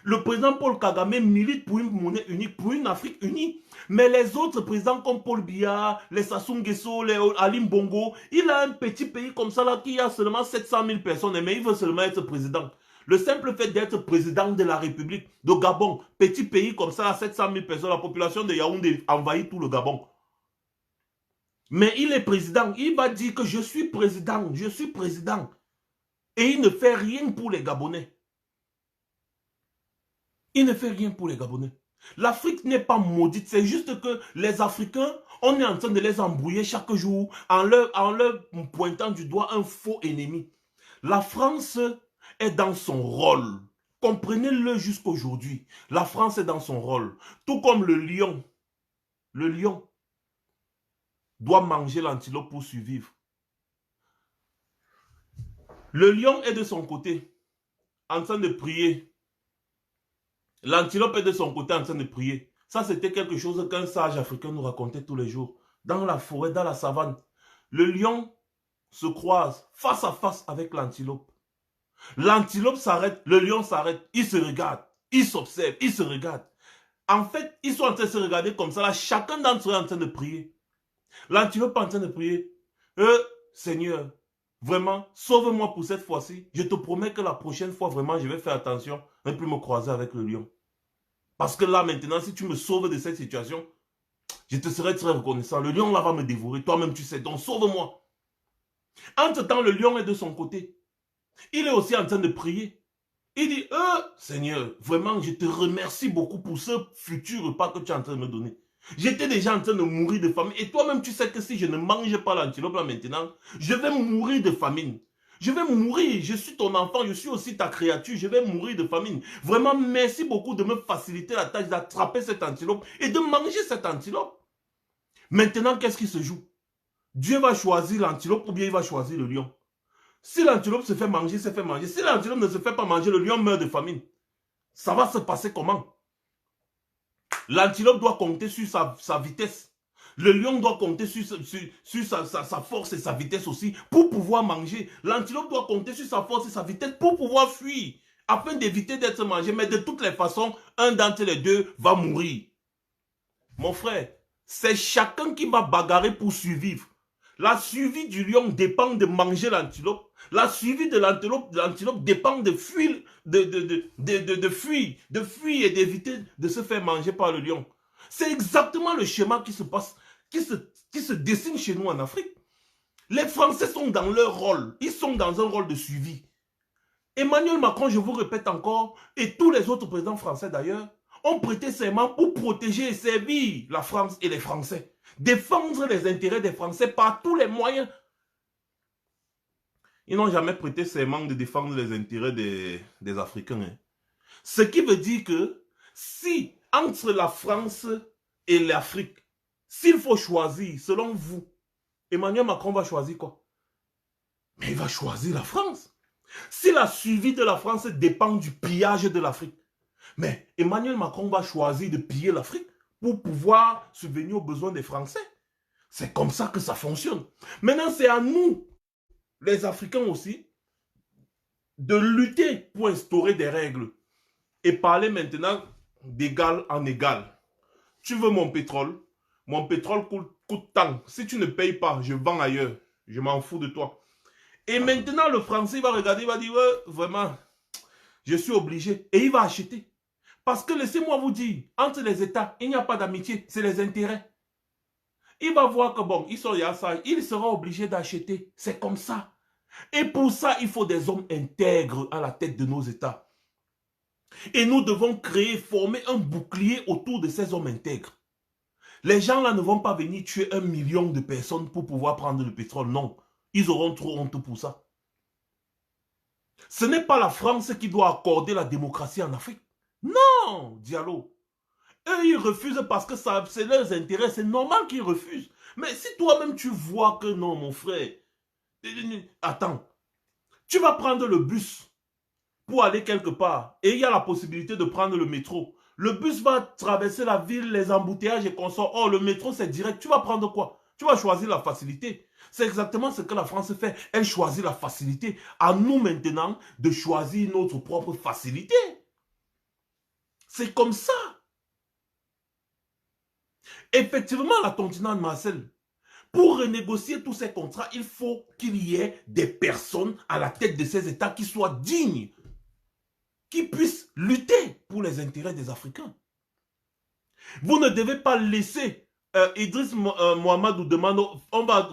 Le président Paul Kagame milite pour une monnaie unique, pour une Afrique unie. Mais les autres présidents comme Paul Biya, les Sassou Nguesso, les Alim Bongo, il a un petit pays comme ça là qui a seulement 700 000 personnes, mais il veut seulement être président. Le simple fait d'être président de la République de Gabon, petit pays comme ça, à 700 000 personnes, la population de Yaoundé envahit tout le Gabon. Mais il est président, il va dire que je suis président. Et il ne fait rien pour les Gabonais. Il ne fait rien pour les Gabonais. L'Afrique n'est pas maudite, c'est juste que les Africains, on est en train de les embrouiller chaque jour en leur pointant du doigt un faux ennemi. La France est dans son rôle. Comprenez-le jusqu'aujourd'hui. La France est dans son rôle. Tout comme le lion. Le lion doit manger l'antilope pour survivre. Le lion est de son côté, en train de prier. L'antilope est de son côté, en train de prier. Ça, c'était quelque chose qu'un sage africain nous racontait tous les jours. Dans la forêt, dans la savane, le lion se croise face à face avec l'antilope. L'antilope s'arrête, le lion s'arrête, il se regarde, il s'observe, il se regarde. En fait, ils sont en train de se regarder comme ça, là, chacun d'entre eux est en train de prier. L'antilope est en train de prier. Seigneur, vraiment, sauve-moi pour cette fois-ci. Je te promets que la prochaine fois, vraiment, je vais faire attention à ne plus me croiser avec le lion. Parce que là, maintenant, si tu me sauves de cette situation, je te serai très reconnaissant. Le lion, là, va me dévorer. Toi-même, tu sais. Donc, sauve-moi. Entre-temps, le lion est de son côté. Il est aussi en train de prier. Il dit, Seigneur, vraiment, je te remercie beaucoup pour ce futur repas que tu es en train de me donner. J'étais déjà en train de mourir de famine. Et toi-même, tu sais que si je ne mange pas l'antilope là maintenant, je vais mourir de famine. Je vais mourir. Je suis ton enfant, je suis aussi ta créature. Je vais mourir de famine. Vraiment, merci beaucoup de me faciliter la tâche d'attraper cette antilope et de manger cette antilope. Maintenant, qu'est-ce qui se joue? Dieu va choisir l'antilope ou bien il va choisir le lion. Si l'antilope se fait manger, se fait manger. Si l'antilope ne se fait pas manger, le lion meurt de famine. Ça va se passer comment? L'antilope doit compter sur sa vitesse. Le lion doit compter sur sa force et sa vitesse aussi pour pouvoir manger. L'antilope doit compter sur sa force et sa vitesse pour pouvoir fuir, afin d'éviter d'être mangé. Mais de toutes les façons, un d'entre les deux va mourir. Mon frère, c'est chacun qui va bagarrer pour survivre. La survie du lion dépend de manger l'antilope. La survie de l'antilope dépend de fuir, de fuir et d'éviter de se faire manger par le lion. C'est exactement le schéma qui se passe, qui se dessine chez nous en Afrique. Les Français sont dans leur rôle. Ils sont dans un rôle de suivi. Emmanuel Macron, je vous répète encore, et tous les autres présidents français d'ailleurs, ont prêté serment pour protéger et servir la France et les Français. Défendre les intérêts des Français par tous les moyens. Ils n'ont jamais prêté serment de défendre les intérêts des Africains. Hein. Ce qui veut dire que si entre la France et l'Afrique, s'il faut choisir, selon vous, Emmanuel Macron va choisir quoi? Mais il va choisir la France. Si la survie de la France dépend du pillage de l'Afrique, mais Emmanuel Macron va choisir de piller l'Afrique pour pouvoir subvenir aux besoins des Français. C'est comme ça que ça fonctionne. Maintenant, c'est à nous, les Africains aussi, de lutter pour instaurer des règles et parler maintenant d'égal en égal. Tu veux mon pétrole coûte tant. Si tu ne payes pas, je vends ailleurs. Je m'en fous de toi. Et maintenant, le Français va regarder, il va dire, ouais, vraiment, je suis obligé. Et il va acheter. Parce que laissez-moi vous dire, entre les États, il n'y a pas d'amitié, c'est les intérêts. Il va voir que bon, il sera obligé d'acheter. C'est comme ça. Et pour ça, il faut des hommes intègres à la tête de nos États. Et nous devons créer, former un bouclier autour de ces hommes intègres. Les gens là ne vont pas venir tuer 1 million de personnes pour pouvoir prendre le pétrole. Non, ils auront trop honte pour ça. Ce n'est pas la France qui doit accorder la démocratie en Afrique. Non, Diallo. Eux, ils refusent parce que c'est leurs intérêts. C'est normal qu'ils refusent. Mais si toi-même tu vois que non, mon frère, attends, tu vas prendre le bus pour aller quelque part et il y a la possibilité de prendre le métro. Le bus va traverser la ville, les embouteillages et consorts. Oh, le métro, c'est direct. Tu vas prendre quoi? Tu vas choisir la facilité. C'est exactement ce que la France fait. Elle choisit la facilité. À nous maintenant de choisir notre propre facilité. C'est comme ça. Effectivement, la continent de Marcel, pour renégocier tous ces contrats, il faut qu'il y ait des personnes à la tête de ces États qui soient dignes qui puisse lutter pour les intérêts des Africains. Vous ne devez pas laisser Idriss Mohamedou demander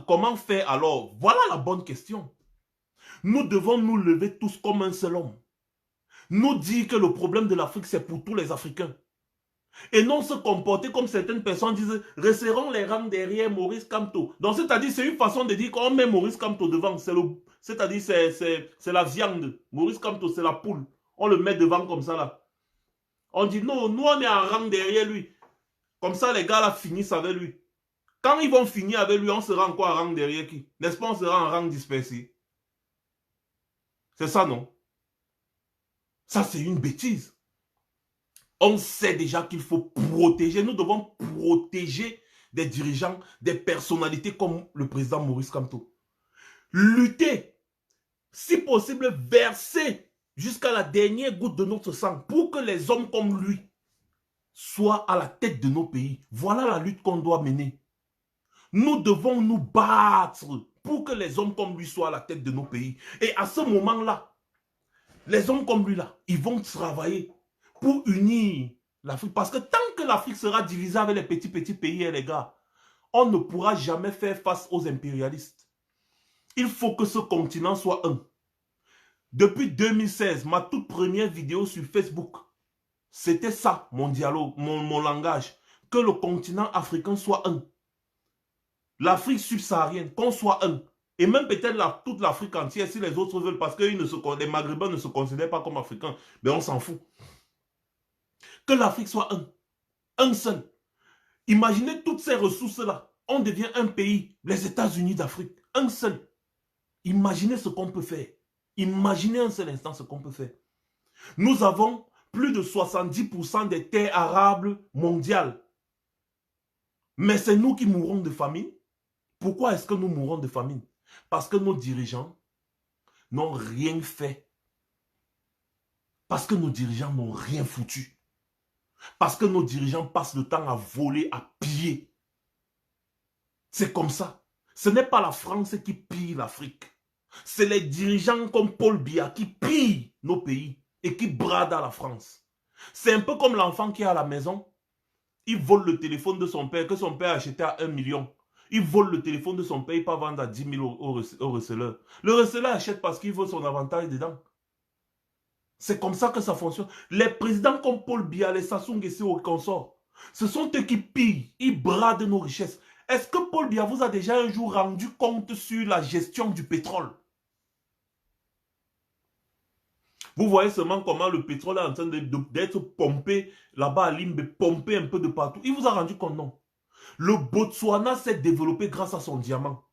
comment faire alors. Voilà la bonne question. Nous devons nous lever tous comme un seul homme. Nous dire que le problème de l'Afrique, c'est pour tous les Africains. Et non se comporter comme certaines personnes disent, resserrons les rangs derrière Maurice Kamto. Donc, c'est-à-dire, c'est une façon de dire qu'on met Maurice Kamto devant. C'est-à-dire, c'est la viande. Maurice Kamto, c'est la poule. On le met devant comme ça, là. On dit, non, nous, on est en rang derrière lui. Comme ça, les gars, là, finissent avec lui. Quand ils vont finir avec lui, on sera encore en rang derrière qui? N'est-ce pas, on sera en rang dispersé. C'est ça, non? Ça, c'est une bêtise. On sait déjà qu'il faut protéger. Nous devons protéger des dirigeants, des personnalités comme le président Maurice Kamto. Lutter, si possible, verser jusqu'à la dernière goutte de notre sang pour que les hommes comme lui soient à la tête de nos pays. Voilà la lutte qu'on doit mener. Nous devons nous battre pour que les hommes comme lui soient à la tête de nos pays. Et à ce moment-là, les hommes comme lui, là, ils vont travailler pour unir l'Afrique. Parce que tant que l'Afrique sera divisée avec les petits pays, les gars, on ne pourra jamais faire face aux impérialistes. Il faut que ce continent soit un. Depuis 2016, ma toute première vidéo sur Facebook, c'était ça, mon dialogue, mon langage. Que le continent africain soit un. L'Afrique subsaharienne, qu'on soit un. Et même peut-être toute l'Afrique entière, si les autres veulent, parce que les Maghrébins ne se considèrent pas comme africains. Mais on s'en fout. Que l'Afrique soit un. Un seul. Imaginez toutes ces ressources-là. On devient un pays, les États-Unis d'Afrique. Un seul. Imaginez ce qu'on peut faire. Imaginez un seul instant ce qu'on peut faire. Nous avons plus de 70% des terres arables mondiales. Mais c'est nous qui mourrons de famine. Pourquoi est-ce que nous mourrons de famine? Parce que nos dirigeants n'ont rien fait. Parce que nos dirigeants n'ont rien foutu. Parce que nos dirigeants passent le temps à voler, à piller. C'est comme ça. Ce n'est pas la France qui pille l'Afrique. C'est les dirigeants comme Paul Biya qui pillent nos pays et qui bradent à la France. C'est un peu comme l'enfant qui est à la maison. Il vole le téléphone de son père, que son père a acheté à 1 million. Il vole le téléphone de son père, il peut vendre à 10 000 au receleur. Le receleur achète parce qu'il veut son avantage dedans. C'est comme ça que ça fonctionne. Les présidents comme Paul Biya, les Sassou Nguesso au consort, ce sont eux qui pillent, ils bradent nos richesses. Est-ce que Paul Biya vous a déjà un jour rendu compte sur la gestion du pétrole? Vous voyez seulement comment le pétrole est en train d'être pompé là-bas à Limbe, pompé un peu de partout. Il vous a rendu compte, non? Le Botswana s'est développé grâce à son diamant.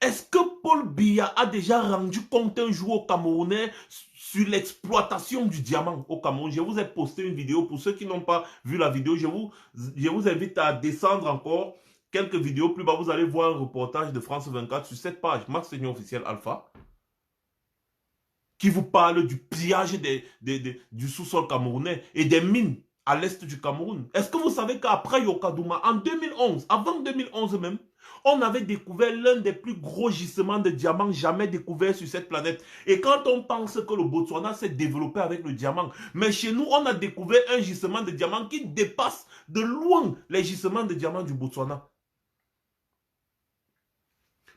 Est-ce que Paul Biya a déjà rendu compte un jour aux Camerounais sur l'exploitation du diamant au Cameroun? Je vous ai posté une vidéo. Pour ceux qui n'ont pas vu la vidéo, je vous invite à descendre encore quelques vidéos plus bas. Vous allez voir un reportage de France 24 sur cette page, Max Seigneur officiel Alpha, qui vous parle du pillage du sous-sol camerounais et des mines à l'est du Cameroun. Est-ce que vous savez qu'après Yokadouma, en 2011, avant 2011 même, on avait découvert l'un des plus gros gisements de diamants jamais découverts sur cette planète. Et quand on pense que le Botswana s'est développé avec le diamant, mais chez nous, on a découvert un gisement de diamants qui dépasse de loin les gisements de diamants du Botswana.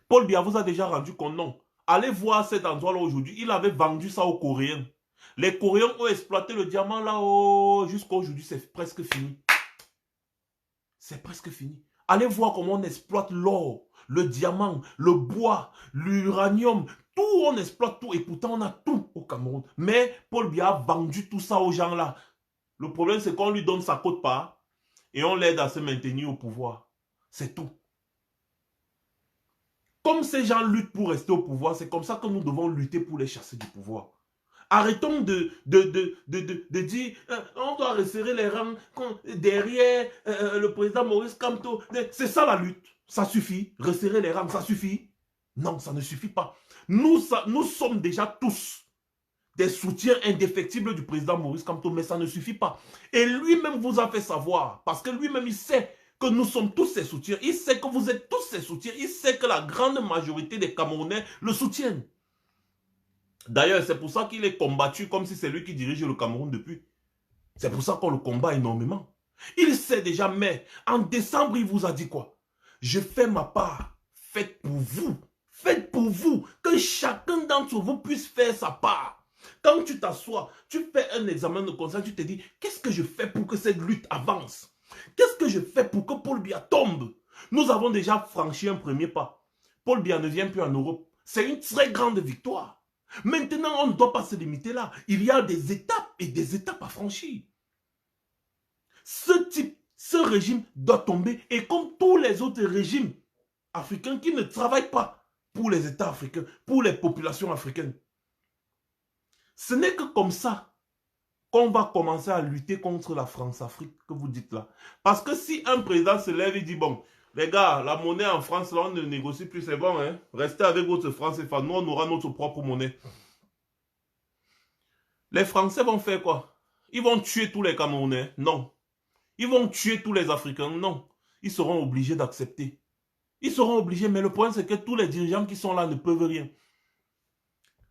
Paul Biya vous a déjà rendu compte, non? Allez voir cet endroit-là aujourd'hui. Il avait vendu ça aux Coréens. Les Coréens ont exploité le diamant là jusqu'à aujourd'hui. C'est presque fini. C'est presque fini. Allez voir comment on exploite l'or, le diamant, le bois, l'uranium. Tout, on exploite tout. Et pourtant, on a tout au Cameroun. Mais Paul Biya a vendu tout ça aux gens là. Le problème, c'est qu'on lui donne sa quote-part et on l'aide à se maintenir au pouvoir. C'est tout. Comme ces gens luttent pour rester au pouvoir, c'est comme ça que nous devons lutter pour les chasser du pouvoir. Arrêtons de dire on doit resserrer les rangs derrière le président Maurice Kamto. C'est ça la lutte. Ça suffit. Resserrer les rangs, ça suffit. Non, ça ne suffit pas. Nous sommes déjà tous des soutiens indéfectibles du président Maurice Kamto, mais ça ne suffit pas. Et lui-même vous a fait savoir, parce que lui-même il sait que nous sommes tous ses soutiens. Il sait que vous êtes tous ses soutiens. Il sait que la grande majorité des Camerounais le soutiennent. D'ailleurs, c'est pour ça qu'il est combattu comme si c'est lui qui dirige le Cameroun depuis. C'est pour ça qu'on le combat énormément. Il sait déjà, mais en décembre, il vous a dit quoi? Je fais ma part. Faites pour vous. Faites pour vous. Que chacun d'entre vous puisse faire sa part. Quand tu t'assois, tu fais un examen de conscience, tu te dis, qu'est-ce que je fais pour que cette lutte avance? Qu'est-ce que je fais pour que Paul Biya tombe? Nous avons déjà franchi un premier pas. Paul Biya ne vient plus en Europe. C'est une très grande victoire. Maintenant, on ne doit pas se limiter là. Il y a des étapes et des étapes à franchir. Ce régime doit tomber. Et comme tous les autres régimes africains qui ne travaillent pas pour les États africains, pour les populations africaines. Ce n'est que comme ça qu'on va commencer à lutter contre la France-Afrique que vous dites là. Parce que si un président se lève et dit, bon, les gars, la monnaie en France, là, on ne négocie plus, c'est bon, hein? Restez avec votre franc CFA, nous, on aura notre propre monnaie. Les Français vont faire quoi? Ils vont tuer tous les Camerounais? Non. Ils vont tuer tous les Africains? Non. Ils seront obligés d'accepter. Ils seront obligés, mais le point c'est que tous les dirigeants qui sont là ne peuvent rien.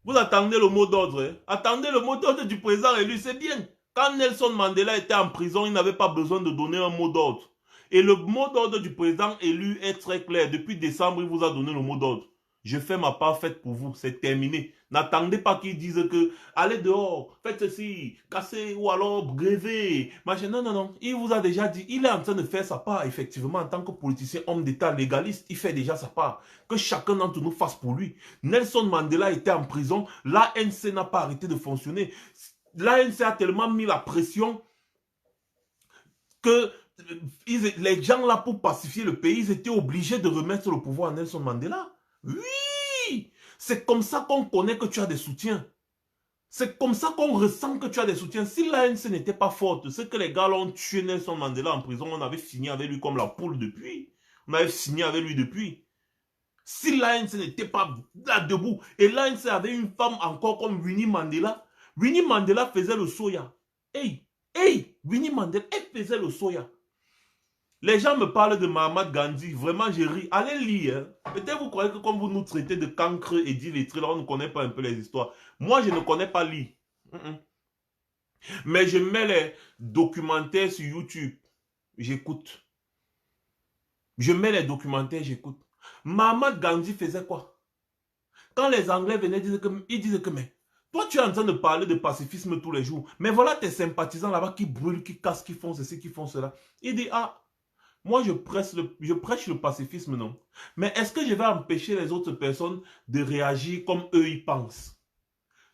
Vous attendez le mot d'ordre. Hein? Attendez le mot d'ordre du président élu, c'est bien. Quand Nelson Mandela était en prison, il n'avait pas besoin de donner un mot d'ordre. Et le mot d'ordre du président élu est très clair. Depuis décembre, il vous a donné le mot d'ordre. Je fais ma part, faite pour vous, c'est terminé. N'attendez pas qu'ils disent que allez dehors, faites ceci, cassez ou alors grévez. Machin. Non, non, non. Il vous a déjà dit, il est en train de faire sa part, effectivement, en tant que politicien, homme d'État, légaliste, il fait déjà sa part. Que chacun d'entre nous fasse pour lui. Nelson Mandela était en prison, l'ANC n'a pas arrêté de fonctionner. L'ANC a tellement mis la pression que les gens là, pour pacifier le pays, ils étaient obligés de remettre le pouvoir à Nelson Mandela. Oui, c'est comme ça qu'on connaît que tu as des soutiens. C'est comme ça qu'on ressent que tu as des soutiens. Si l'ANC n'était pas forte, c'est que les gars l'ont tué Nelson Mandela en prison, on avait fini avec lui comme la poule depuis. On avait fini avec lui depuis. Si l'ANC n'était pas là debout, et l'ANC avait une femme encore comme Winnie Mandela faisait le soya. Hey, Winnie Mandela, elle faisait le soya. Les gens me parlent de Mahatma Gandhi. Vraiment, j'ai ri. Allez lire. Hein. Peut-être vous croyez que comme vous nous traitez de cancre et d'illettrés, là, on ne connaît pas un peu les histoires. Moi, je ne connais pas lire. Mais je mets les documentaires sur YouTube. J'écoute. Je mets les documentaires, j'écoute. Mahatma Gandhi faisait quoi? Quand les Anglais venaient, ils disaient que, mais toi, tu es en train de parler de pacifisme tous les jours. Mais voilà tes sympathisants là-bas qui brûlent, qui cassent, qui font ceci, qui font cela. Il dit, ah, moi, je prêche le pacifisme, non. Mais est-ce que je vais empêcher les autres personnes de réagir comme eux y pensent?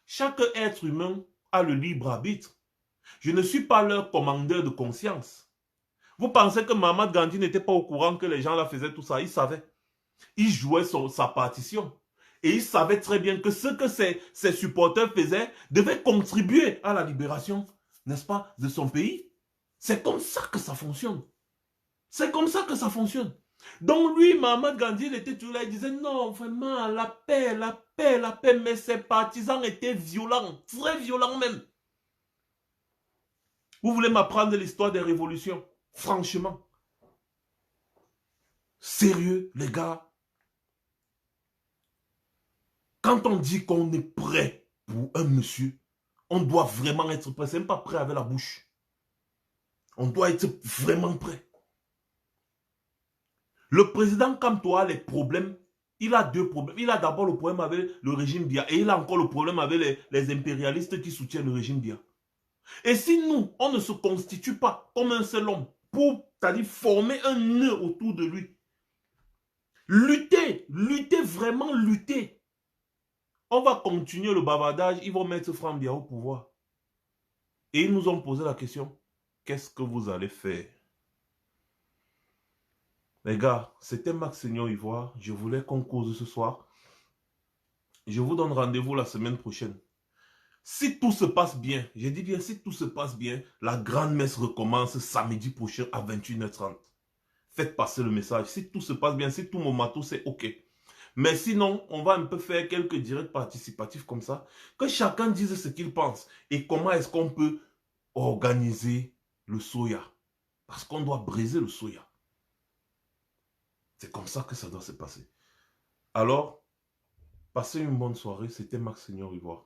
Chaque être humain a le libre arbitre. Je ne suis pas leur commandeur de conscience. Vous pensez que Mahatma Gandhi n'était pas au courant que les gens là faisaient tout ça? Il savait. Il jouait sa partition. Et il savait très bien que ce que ses supporters faisaient devait contribuer à la libération, n'est-ce pas, de son pays. C'est comme ça que ça fonctionne. C'est comme ça que ça fonctionne. Donc lui, Mahatma Gandhi, il était toujours là, il disait non, vraiment, la paix, la paix, la paix. Mais ses partisans étaient violents, très violents même. Vous voulez m'apprendre l'histoire des révolutions? Franchement. Sérieux, les gars. Quand on dit qu'on est prêt pour un monsieur, on doit vraiment être prêt. C'est même pas prêt avec la bouche. On doit être vraiment prêt. Le président, quand tu as les problèmes, il a deux problèmes. Il a d'abord le problème avec le régime Biya et il a encore le problème avec les impérialistes qui soutiennent le régime Biya. Et si nous, on ne se constitue pas comme un seul homme pour, c'est-à-dire former un nœud autour de lui, lutter, vraiment lutter, on va continuer le bavardage, ils vont mettre Franck Biya au pouvoir. Et ils nous ont posé la question, qu'est-ce que vous allez faire? Les gars, c'était Max Seigneur Ivoire. Je voulais qu'on cause ce soir. Je vous donne rendez-vous la semaine prochaine. Si tout se passe bien, j'ai dit bien, si tout se passe bien, la grande messe recommence samedi prochain à 21h30. Faites passer le message. Si tout se passe bien, si tout mon matos, c'est OK. Mais sinon, on va un peu faire quelques directs participatifs comme ça. Que chacun dise ce qu'il pense. Et comment est-ce qu'on peut organiser le soya. Parce qu'on doit briser le soya. C'est comme ça que ça doit se passer. Alors, Passez une bonne soirée. C'était Max Seigneur Ivoire.